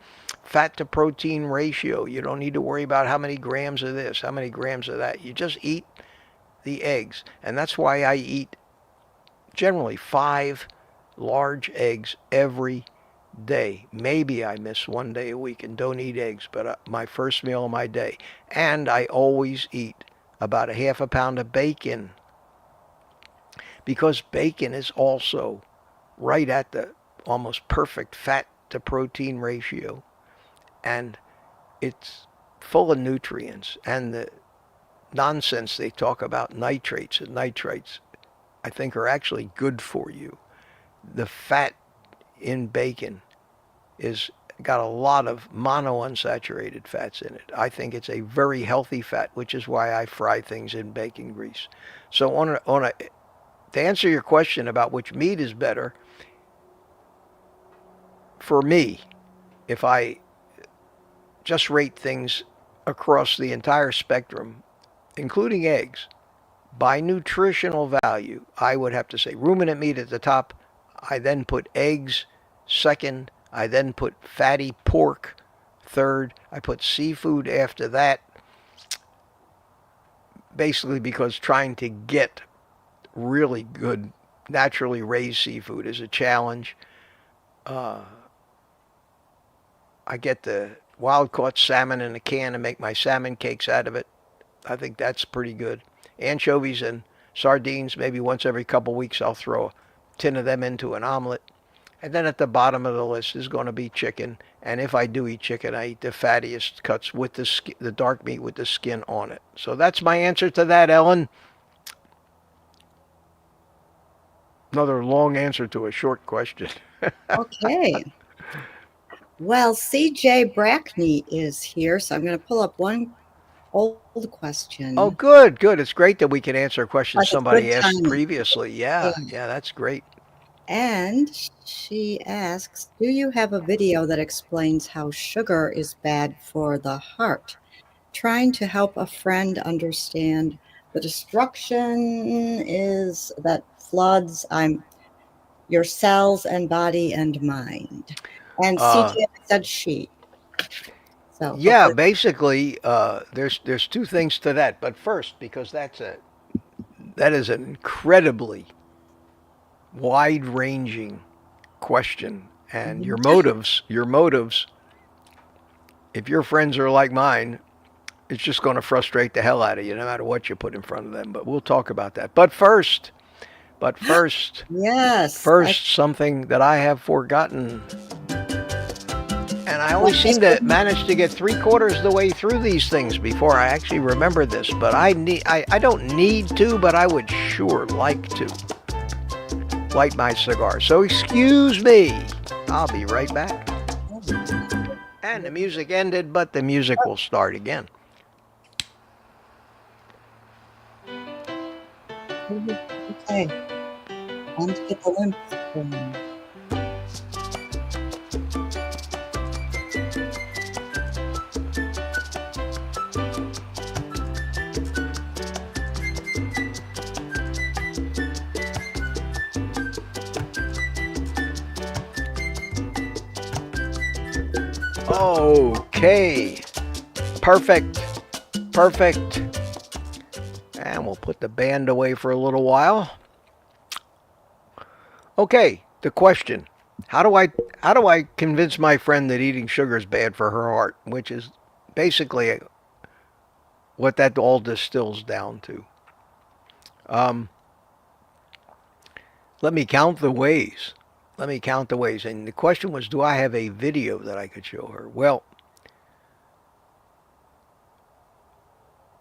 fat to protein ratio. You don't need to worry about how many grams of this, how many grams of that. You just eat the eggs. And that's why I eat generally 5 large eggs every day. Maybe I miss one day a week and don't eat eggs, but my first meal of my day. And I always eat about a half a pound of bacon, because bacon is also right at the almost perfect fat to protein ratio, and it's full of nutrients. And the nonsense they talk about, nitrates and nitrites, I think are actually good for you. The fat in bacon is got a lot of monounsaturated fats in it. I think it's a very healthy fat, which is why I fry things in bacon grease. So to answer your question about which meat is better, for me, if I just rate things across the entire spectrum, including eggs, by nutritional value, I would have to say ruminant meat at the top. I then put eggs second. I then put fatty pork third. I put seafood after that, basically because trying to get really good naturally raised seafood is a challenge. Uh, I get the wild caught salmon in a can and make my salmon cakes out of it. I think that's pretty good. Anchovies and sardines, maybe once every couple weeks, I'll throw a tin of them into an omelet. And then at the bottom of the list is going to be chicken. And if I do eat chicken, I eat the fattiest cuts with the dark meat with the skin on it. So that's my answer to that, Ellen. Another long answer to a short question. Okay. Well, CJ Brackney is here, so I'm going to pull up one old question. Oh, good, good. It's great that we can answer questions Like somebody asked previously. Yeah, that's great. And she asks, do you have a video that explains how sugar is bad for the heart? Trying to help a friend understand the destruction is that floods your cells and body and mind. And CJ said she. So yeah, basically, there's two things to that. But first, because that is an incredibly wide-ranging question, and your motives, if your friends are like mine, it's just going to frustrate the hell out of you, no matter what you put in front of them. But we'll talk about that. But first, yes, something that I have forgotten. And I always seem to manage to get 3/4 of the way through these things before I actually remember this. But I don't need to, but I would sure like to light my cigar. So excuse me. I'll be right back. And the music ended, but the music will start again. Okay. Time to get the lymph going. Okay. Perfect. And we'll put the band away for a little while. Okay, the question. How do I convince my friend that eating sugar is bad for her heart, which is basically what that all distills down to. Let me count the ways. And the question was, do I have a video that I could show her? Well,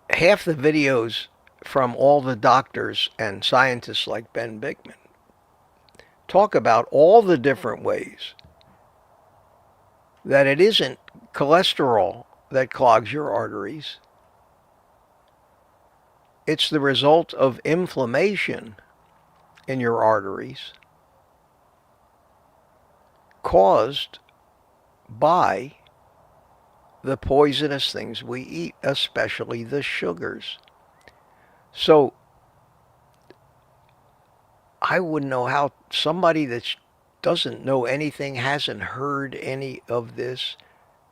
half the videos from all the doctors and scientists like Ben Bikman talk about all the different ways that it isn't cholesterol that clogs your arteries. It's the result of inflammation in your arteries caused by the poisonous things we eat, especially the sugars. So I wouldn't know how somebody that doesn't know anything, hasn't heard any of this,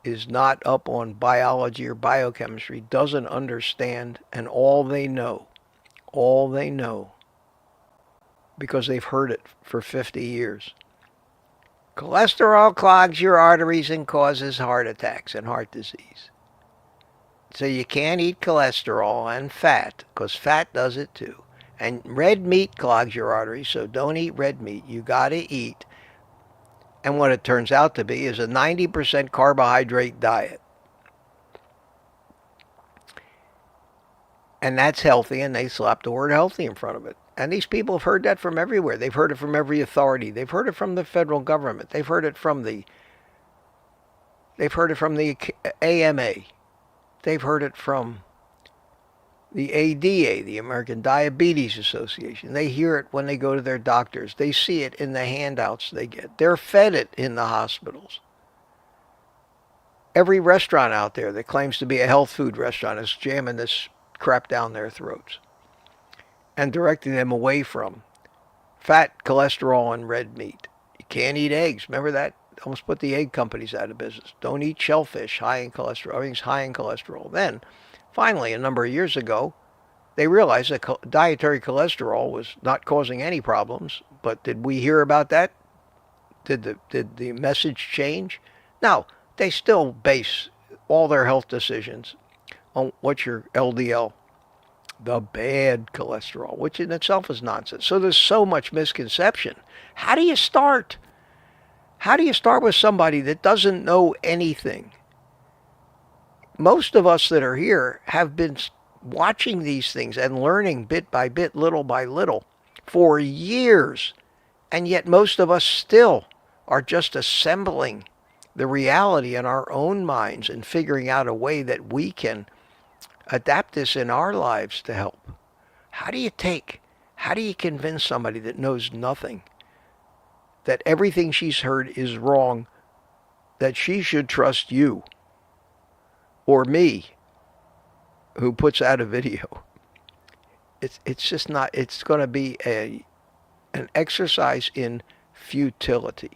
is not up on biology or biochemistry, doesn't understand, and all they know, because they've heard it for 50 years. Cholesterol clogs your arteries and causes heart attacks and heart disease. So you can't eat cholesterol and fat, because fat does it too. And red meat clogs your arteries, so don't eat red meat. You got to eat. And what it turns out to be is a 90% carbohydrate diet. And that's healthy, and they slap the word healthy in front of it. And these people have heard that from everywhere. They've heard it from every authority. They've heard it from the federal government. They've heard it from the AMA. They've heard it from the ADA, the American Diabetes Association. They hear it when they go to their doctors. They see it in the handouts they get. They're fed it in the hospitals. Every restaurant out there that claims to be a health food restaurant is jamming this crap down their throats and directing them away from fat, cholesterol, and red meat. You can't eat eggs. Remember that? almost put the egg companies out of business. Don't eat shellfish, high in cholesterol. Everything's high in cholesterol. Then, finally, a number of years ago, they realized that dietary cholesterol was not causing any problems. But did we hear about that? Did the message change? No, they still base all their health decisions on what's your LDL, the bad cholesterol, which in itself is nonsense. So there's so much misconception. How do you start? How do you start with somebody that doesn't know anything? Most of us that are here have been watching these things and learning bit by bit, little by little, for years. And yet most of us still are just assembling the reality in our own minds and figuring out a way that we can adapt this in our lives to help. How do you convince somebody that knows nothing that everything she's heard is wrong, that she should trust you or me who puts out a video? It's just not, it's going to be an exercise in futility.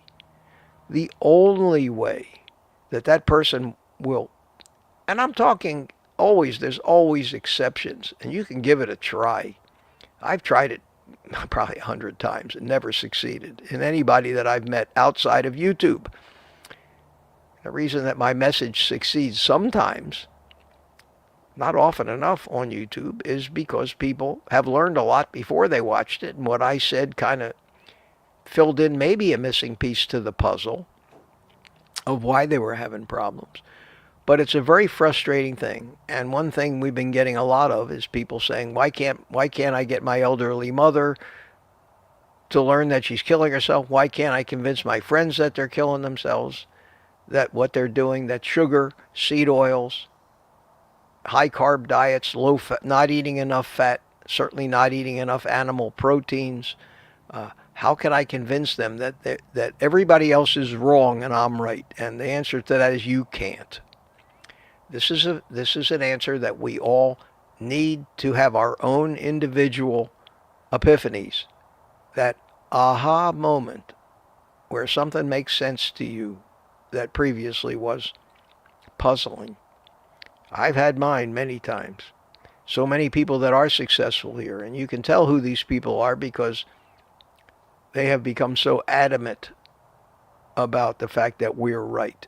The only way that person will, and I'm talking always, there's always exceptions, and you can give it a try. I've tried it probably 100 times and never succeeded in anybody that I've met outside of YouTube. The reason that my message succeeds sometimes, not often enough on YouTube, is because people have learned a lot before they watched it, and what I said kind of filled in maybe a missing piece to the puzzle of why they were having problems. But it's a very frustrating thing. And one thing we've been getting a lot of is people saying, why can't I get my elderly mother to learn that she's killing herself? Why can't I convince my friends that they're killing themselves, that what they're doing, that sugar, seed oils, high carb diets, low fat, not eating enough fat, certainly not eating enough animal proteins? How can I convince them that everybody else is wrong and I'm right? And the answer to that is you can't. This is an answer that we all need to have our own individual epiphanies, that aha moment where something makes sense to you that previously was puzzling. I've had mine many times. So many people that are successful here, and you can tell who these people are because they have become so adamant about the fact that we're right.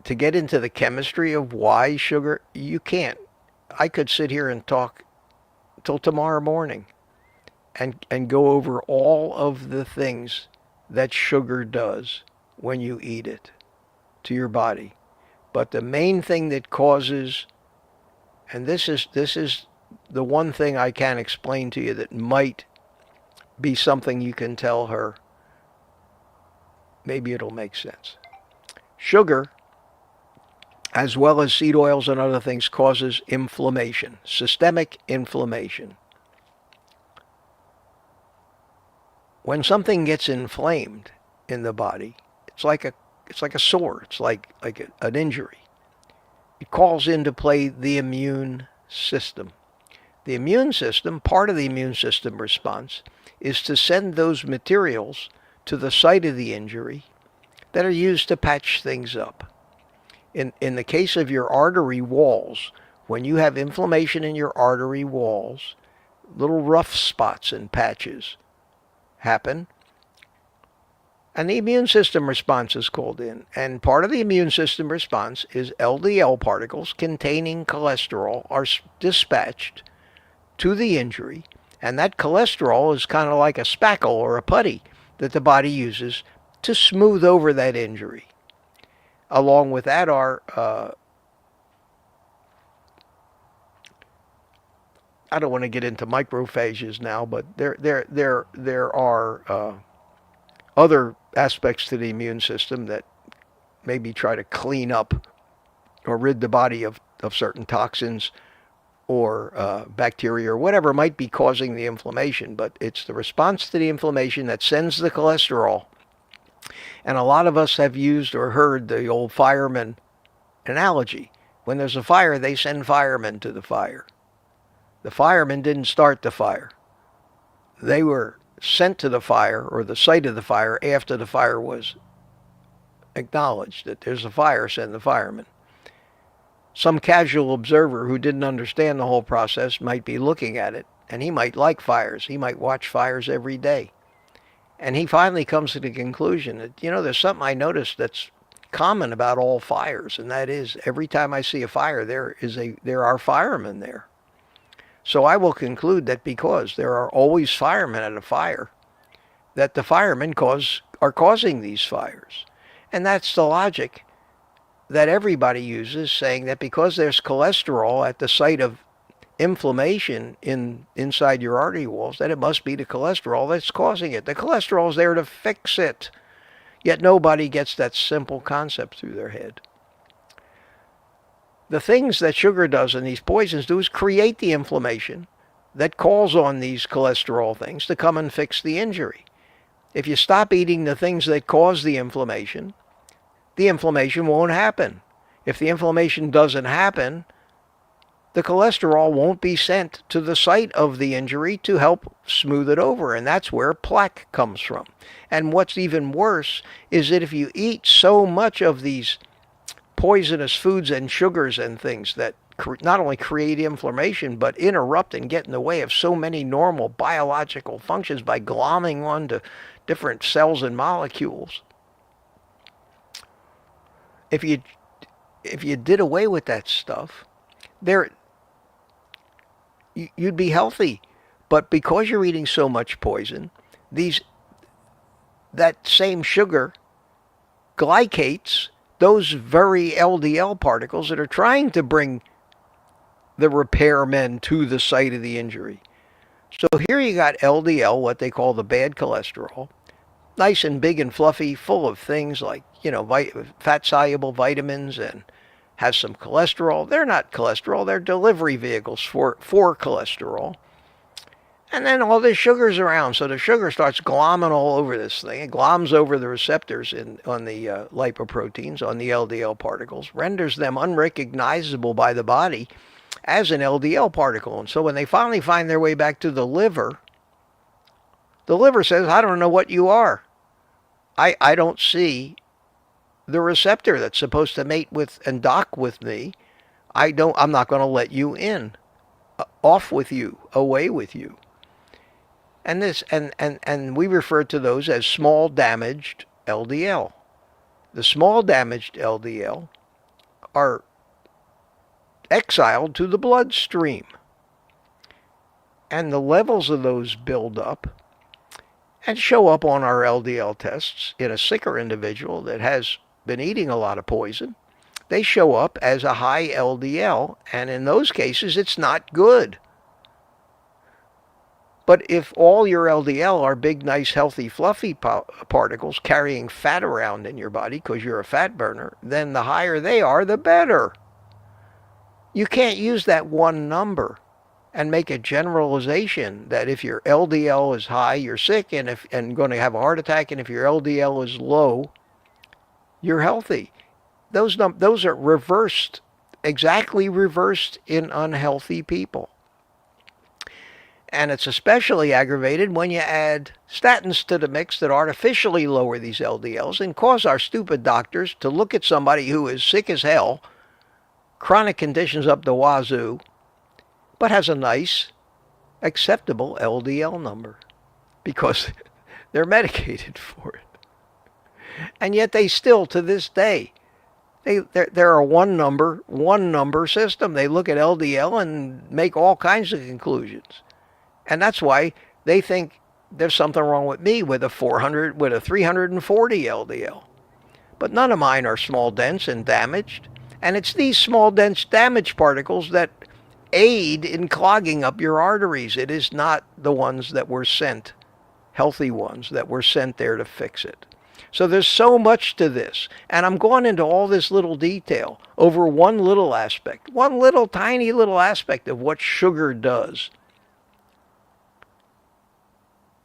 To get into the chemistry of why sugar, you can't. I could sit here and talk till tomorrow morning and go over all of the things that sugar does when you eat it to your body. But the main thing that causes, and this is the one thing I can explain to you that might be something you can tell her, maybe it'll make sense. Sugar, as well as seed oils and other things, causes inflammation, systemic inflammation. When something gets inflamed in the body, it's like a sore, it's like an injury. It calls into play the immune system. The immune system, part of the immune system response, is to send those materials to the site of the injury that are used to patch things up. In the case of your artery walls, when you have inflammation in your artery walls, little rough spots and patches happen, and the immune system response is called in. And part of the immune system response is LDL particles containing cholesterol are dispatched to the injury, and that cholesterol is kind of like a spackle or a putty that the body uses to smooth over that injury. Along with that are, I don't want to get into macrophages now, but there are other aspects to the immune system that maybe try to clean up or rid the body of certain toxins or bacteria or whatever might be causing the inflammation. But it's the response to the inflammation that sends the cholesterol. And a lot of us have used or heard the old fireman analogy. When there's a fire, they send firemen to the fire. The firemen didn't start the fire. They were sent to the fire or the site of the fire after the fire was acknowledged that there's a fire, send the firemen. Some casual observer who didn't understand the whole process might be looking at it, and he might like fires. He might watch fires every day. And he finally comes to the conclusion that, there's something I noticed that's common about all fires, and that is every time I see a fire, there are firemen there. So I will conclude that because there are always firemen at a fire, that the firemen are causing these fires. And that's the logic that everybody uses, saying that because there's cholesterol at the site of inflammation inside your artery walls, that it must be the cholesterol that's causing it. The cholesterol is there to fix it. Yet nobody gets that simple concept through their head. The things that sugar does and these poisons do is create the inflammation that calls on these cholesterol things to come and fix the injury. If you stop eating the things that cause the inflammation won't happen. If the inflammation doesn't happen, the cholesterol won't be sent to the site of the injury to help smooth it over, and that's where plaque comes from. And what's even worse is that if you eat so much of these poisonous foods and sugars and things that not only create inflammation but interrupt and get in the way of so many normal biological functions by glomming onto different cells and molecules, if you did away with that stuff, you'd be healthy. But because you're eating so much poison, that same sugar glycates those very LDL particles that are trying to bring the repairmen to the site of the injury. So here you got LDL, what they call the bad cholesterol, nice and big and fluffy, full of things like, fat-soluble vitamins, and has some cholesterol. They're not cholesterol, they're delivery vehicles for cholesterol. And then all this sugar's around, so the sugar starts glomming all over this thing. It gloms over the receptors on the lipoproteins, on the LDL particles, renders them unrecognizable by the body as an LDL particle. And so when they finally find their way back to the liver says, I don't know what you are. I don't see the receptor that's supposed to mate with and dock with me. I'm not going to let you in. Off with you, away with you. And we refer to those as small damaged LDL. The small damaged LDL are exiled to the bloodstream. And the levels of those build up and show up on our LDL tests in a sicker individual that has been eating a lot of poison. They show up as a high LDL, and in those cases it's not good. But if all your LDL are big, nice, healthy, fluffy particles carrying fat around in your body because you're a fat burner, then the higher they are, the better. You can't use that one number and make a generalization that if your LDL is high, you're sick and going to have a heart attack, and if your LDL is low, you're healthy. Those are reversed, exactly reversed in unhealthy people. And it's especially aggravated when you add statins to the mix that artificially lower these LDLs and cause our stupid doctors to look at somebody who is sick as hell, chronic conditions up the wazoo, but has a nice, acceptable LDL number because they're medicated for it. And yet they still, to this day, they're a one number system. They look at LDL and make all kinds of conclusions. And that's why they think there's something wrong with me with a 340 LDL. But none of mine are small, dense, and damaged. And it's these small, dense, damaged particles that aid in clogging up your arteries. It is not the ones that were sent, healthy ones, that were sent there to fix it. So there's so much to this. And I'm going into all this little detail over one little aspect, one little tiny little aspect of what sugar does.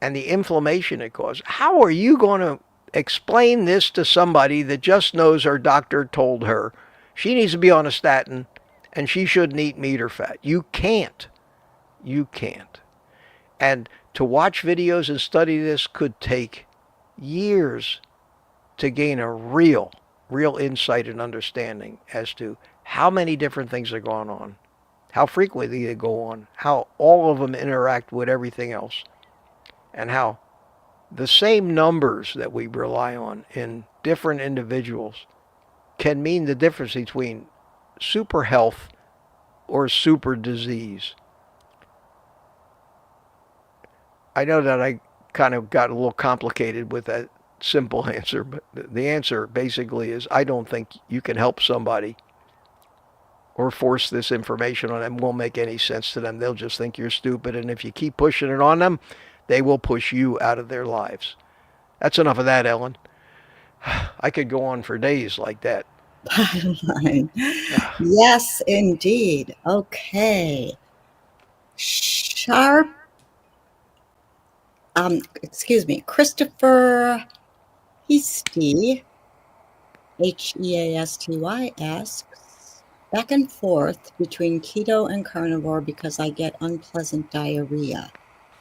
And the inflammation it causes. How are you going to explain this to somebody that just knows her doctor told her she needs to be on a statin and she shouldn't eat meat or fat? You can't. You can't. And to watch videos and study this could take years to gain a real insight and understanding as to how many different things are going on, how frequently they go on, how all of them interact with everything else, and how the same numbers that we rely on in different individuals can mean the difference between super health or super disease. I know that I kind of got a little complicated with that simple answer, but the answer basically is I don't think you can help somebody or force this information on them. It won't make any sense to them. They'll just think you're stupid, and if you keep pushing it on them, they will push you out of their lives. That's enough of that, Ellen. I could go on for days like that. Yes, indeed. Okay. Christopher Heasty, Heasty, asks, back and forth between keto and carnivore because I get unpleasant diarrhea.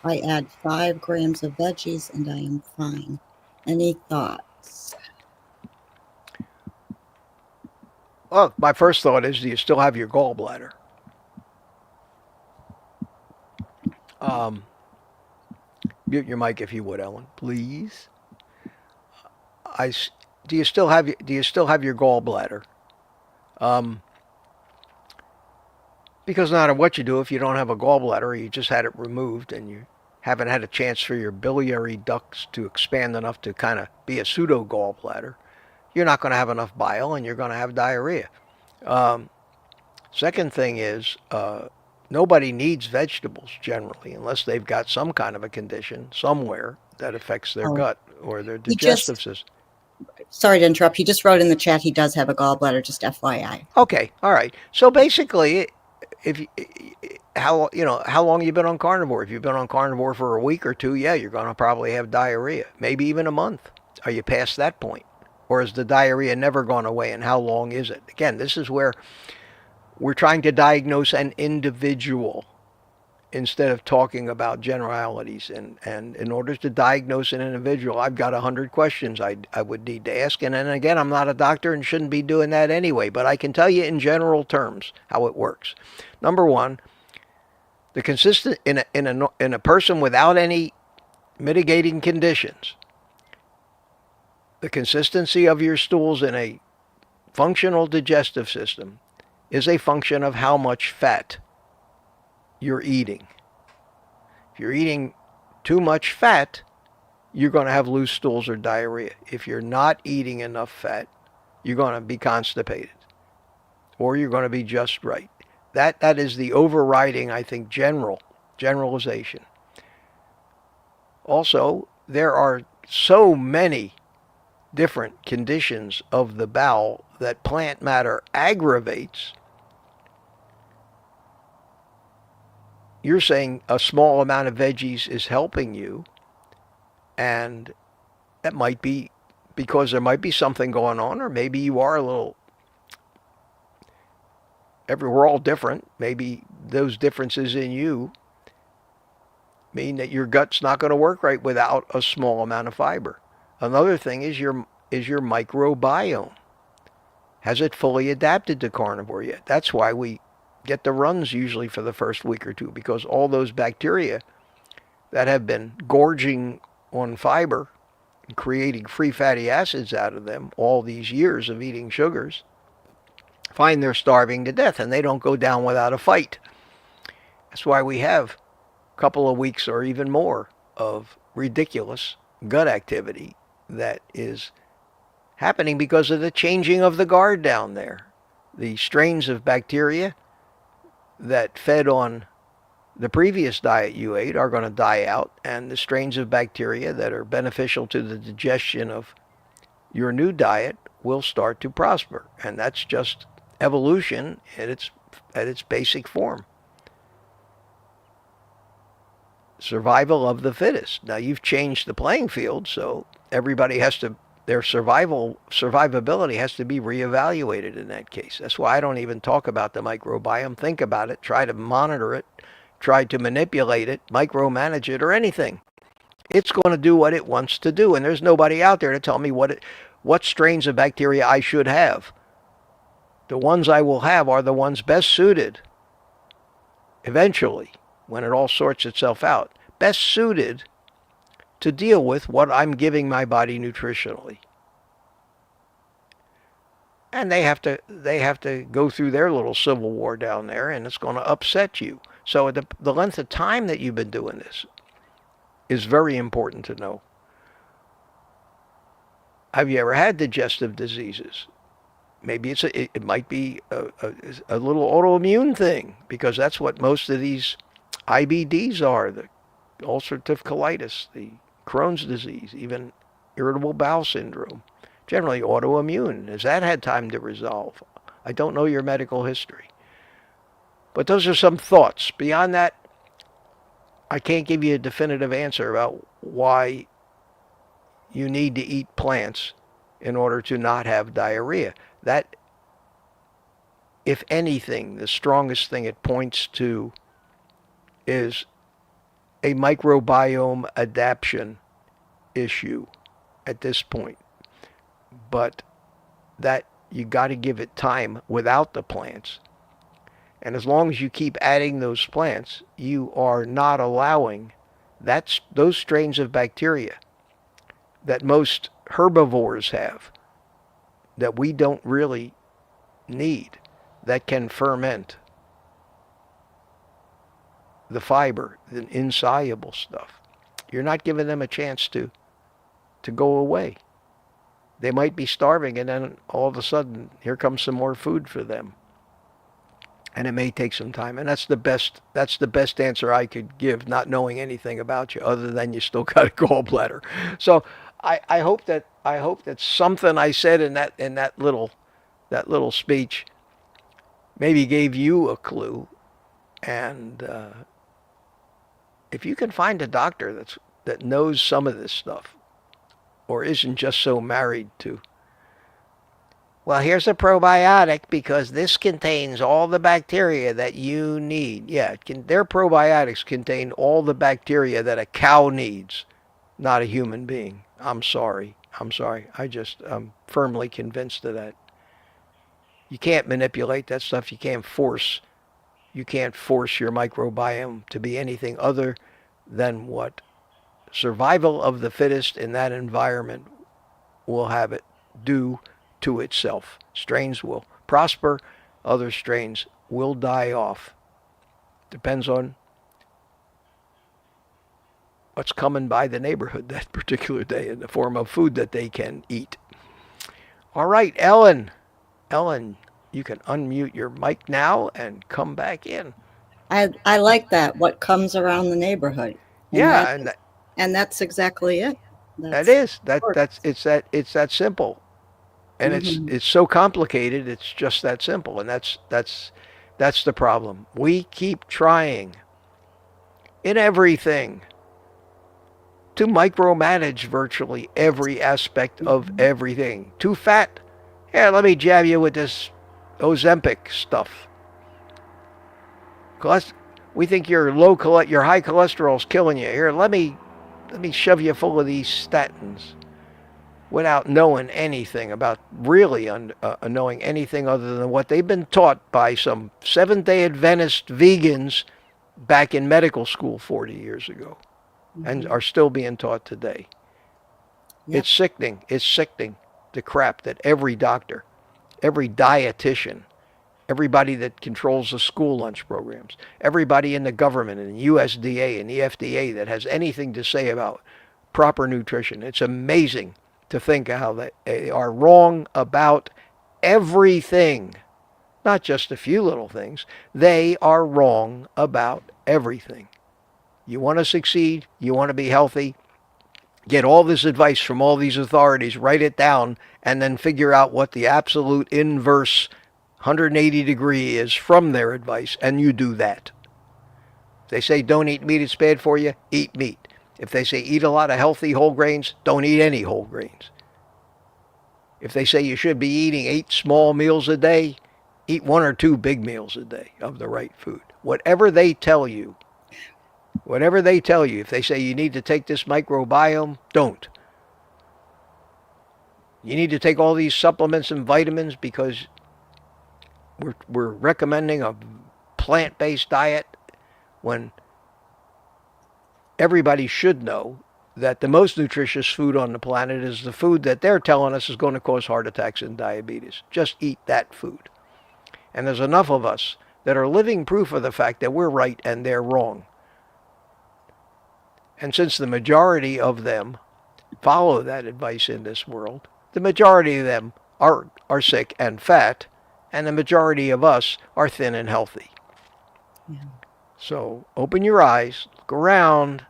I add 5 grams of veggies and I am fine. Any thoughts? Well, my first thought is, do you still have your gallbladder? Mute your mic if you would, Ellen, please. Do you still have your gallbladder? Because no matter what you do, if you don't have a gallbladder or you just had it removed and you haven't had a chance for your biliary ducts to expand enough to kind of be a pseudo gallbladder, you're not going to have enough bile and you're going to have diarrhea. Second thing is, nobody needs vegetables generally unless they've got some kind of a condition somewhere that affects their gut or their digestive system. Sorry to interrupt. He just wrote in the chat he does have a gallbladder, just FYI. Okay, all right. So basically, how long have you been on carnivore? If you've been on carnivore for a week or two, yeah, you're going to probably have diarrhea. Maybe even a month. Are you past that point? Or has the diarrhea never gone away, and how long is it? Again, this is where we're trying to diagnose an individual instead of talking about generalities. And in order to diagnose an individual, I've got 100 questions I would need to ask. And then again, I'm not a doctor and shouldn't be doing that anyway, but I can tell you in general terms how it works. Number one, the consistent in a person without any mitigating conditions, the consistency of your stools in a functional digestive system is a function of how much fat you're eating. If you're eating too much fat, you're going to have loose stools or diarrhea. If you're not eating enough fat, you're going to be constipated, or you're going to be just right. That is the overriding, I think, generalization. Also, there are so many different conditions of the bowel that plant matter aggravates. You're saying a small amount of veggies is helping you, and that might be because there might be something going on, or maybe you are a little, we're all different. Maybe those differences in you mean that your gut's not going to work right without a small amount of fiber. Another thing is your microbiome. Has it fully adapted to carnivore yet? That's why we get the runs usually for the first week or two, because all those bacteria that have been gorging on fiber and creating free fatty acids out of them all these years of eating sugars find they're starving to death, and they don't go down without a fight. That's why we have a couple of weeks or even more of ridiculous gut activity that is happening because of the changing of the guard down there. The strains of bacteria that fed on the previous diet you ate are going to die out, and the strains of bacteria that are beneficial to the digestion of your new diet will start to prosper. And that's just evolution at its basic form. Survival of the fittest. Now you've changed the playing field, so everybody has to, their survivability has to be reevaluated in that case. That's why I don't even talk about the microbiome. Think about it, try to monitor it, try to manipulate it, micromanage it, or anything. It's going to do what it wants to do, and there's nobody out there to tell me what strains of bacteria I should have. The ones I will have are the ones best suited, eventually, when it all sorts itself out, best suited to deal with what I'm giving my body nutritionally. And they have to go through their little civil war down there, and it's going to upset you. So the length of time that you've been doing this is very important to know. Have you ever had digestive diseases? Maybe it might be a little autoimmune thing, because that's what most of these IBDs are, the ulcerative colitis, the Crohn's disease, even irritable bowel syndrome. Generally autoimmune. Has that had time to resolve? I don't know your medical history. But those are some thoughts. Beyond that, I can't give you a definitive answer about why you need to eat plants in order to not have diarrhea. That, if anything, the strongest thing it points to is a microbiome adaptation issue at this point. But that you got to give it time without the plants. And as long as you keep adding those plants, you are not allowing those strains of bacteria that most herbivores have, that we don't really need, that can ferment the fiber, the insoluble stuff. You're not giving them a chance to go away. They might be starving, and then all of a sudden, here comes some more food for them. And it may take some time. And that's the best answer I could give, not knowing anything about you, other than you still got a gallbladder. So I hope that something I said in that little speech maybe gave you a clue. And if you can find a doctor that knows some of this stuff, or isn't just so married to, well, here's a probiotic because this contains all the bacteria that you need. Yeah, their probiotics contain all the bacteria that a cow needs, not a human being. I'm sorry. I'm firmly convinced of that. You can't manipulate that stuff. You can't force your microbiome to be anything other than what survival of the fittest in that environment will have it do to itself. Strains will prosper, other strains will die off. Depends on what's coming by the neighborhood that particular day in the form of food that they can eat. All right, Ellen, you can unmute your mic now and come back in. I like that, what comes around the neighborhood. And that's exactly it. It's that simple. And it's so complicated, it's just that simple. And that's the problem. We keep trying in everything to micromanage virtually every aspect of everything. Too fat? Yeah, let me jab you with this Ozempic stuff. We think your high cholesterol's killing you. Here, let me shove you full of these statins, without knowing anything about knowing anything other than what they've been taught by some Seventh-day Adventist vegans back in medical school 40 years ago, and are still being taught today. Yep. It's sickening. It's sickening, the crap that every doctor, every dietitian, everybody that controls the school lunch programs, everybody in the government and the USDA and the FDA that has anything to say about proper nutrition. It's amazing to think how they are wrong about everything, not just a few little things. They are wrong about everything. You want to succeed, you want to be healthy, get all this advice from all these authorities, write it down, and then figure out what the absolute inverse 180 degree is from their advice, and you do that. If they say don't eat meat, it's bad for you, eat meat. If they say eat a lot of healthy whole grains, don't eat any whole grains. If they say you should be eating 8 small meals a day, eat 1 or 2 big meals a day of the right food. Whatever they tell you, Whatever they tell you, if they say you need to take this microbiome, don't. You need to take all these supplements and vitamins because we're recommending a plant-based diet, when everybody should know that the most nutritious food on the planet is the food that they're telling us is going to cause heart attacks and diabetes. Just eat that food. And there's enough of us that are living proof of the fact that we're right and they're wrong. And since the majority of them follow that advice in this world, the majority of them are sick and fat, and the majority of us are thin and healthy. Yeah. So open your eyes, look around,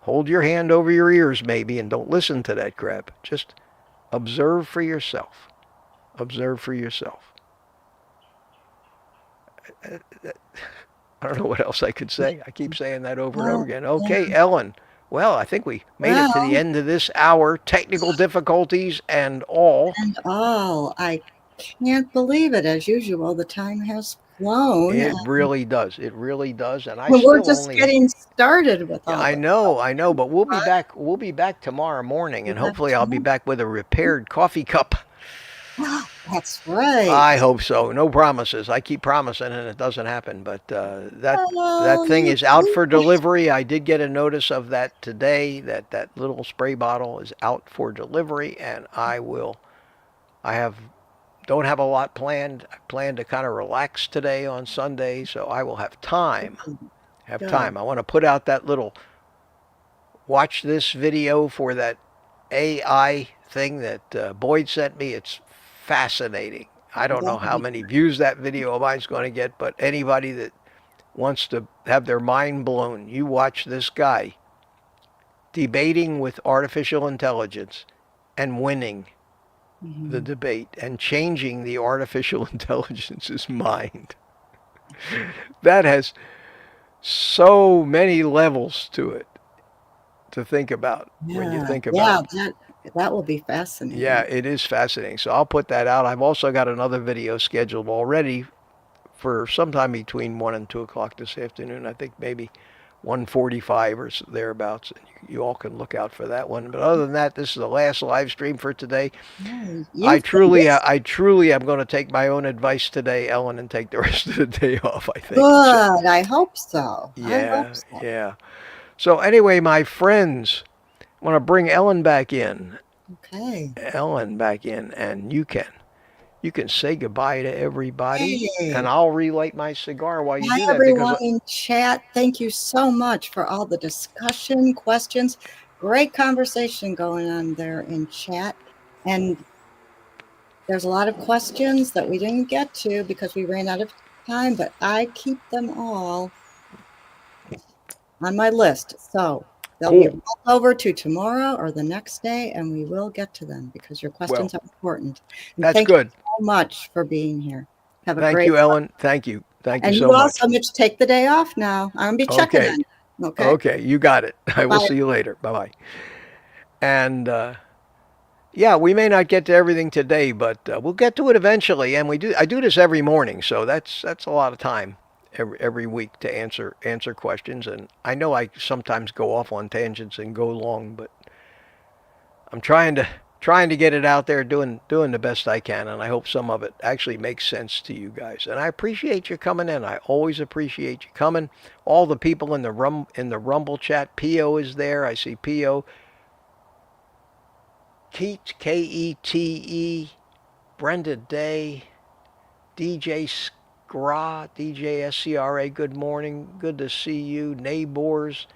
hold your hand over your ears maybe, and don't listen to that crap. Just observe for yourself. Observe for yourself. I don't know what else I could say. I keep saying that over and over again. Okay, Ellen. Well, I think we made it to the end of this hour. Technical difficulties and all. I can't believe it. As usual, the time has flown. It really does. It really does. And we're just getting started with all. I know, but we'll be back. We'll be back tomorrow morning, and hopefully I'll be back with a repaired coffee cup. That's right. I hope so. No promises. I keep promising and it doesn't happen. But that thing is out for delivery. I did get a notice of that today, that little spray bottle is out for delivery, and don't have a lot planned. I plan to kind of relax today on Sunday, so I will have time. I want to put out that little watch this video for that AI thing that Boyd sent me. It's fascinating. I don't know how many views that video of mine's going to get, but anybody that wants to have their mind blown, you watch this guy debating with artificial intelligence and winning the debate and changing the artificial intelligence's mind. That has so many levels to it to think about when you think about it. That will be fascinating. Yeah, it is fascinating. So I'll put that out. I've also got another video scheduled already for sometime between 1 and 2 o'clock this afternoon. I think maybe 1:45 or thereabouts. You all can look out for that one. But other than that, this is the last live stream for today. I truly am going to take my own advice today, Ellen, and take the rest of the day off, I think. Good. So, I hope so. Yeah. So anyway, my friends, I want to bring Ellen back in. Okay. Ellen back in, and you can say goodbye to everybody, and I'll relight my cigar while you do that. Hi, everyone in chat. Thank you so much for all the discussion, questions. Great conversation going on there in chat. And there's a lot of questions that we didn't get to because we ran out of time, but I keep them all on my list. So they'll be rolled over to tomorrow or the next day, and we will get to them because your questions are important. And that's good. Thank you so much for being here. Have a great Thank you, Ellen. Thank you. Thank you so much. And you also, Mitch, take the day off now. I'm going to be checking in. Okay. Okay, you got it. I will see you later. Bye-bye. And we may not get to everything today, but we'll get to it eventually. And I do this every morning, so that's a lot of time every week to answer questions. And I know I sometimes go off on tangents and go long, but I'm trying to get it out there, doing the best I can, and I hope some of it actually makes sense to you guys. And I appreciate you coming in. I always appreciate you coming. All the people in the Rumble chat. P.O. is there. I see P.O. Keat, K-E-T-E, Brenda Day, DJ Scra, DJ S-C-R-A, good morning. Good to see you. Neighbors.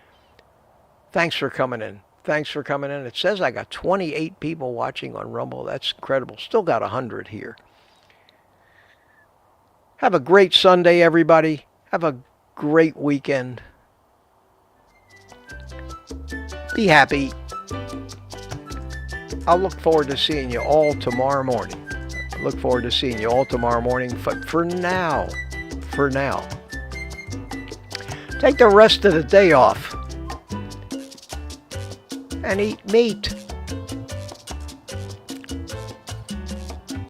Thanks for coming in. It says I got 28 people watching on Rumble. That's incredible. Still got 100 here. Have a great Sunday, everybody. Have a great weekend. Be happy. I'll look forward to seeing you all tomorrow morning. But for now, take the rest of the day off and eat meat.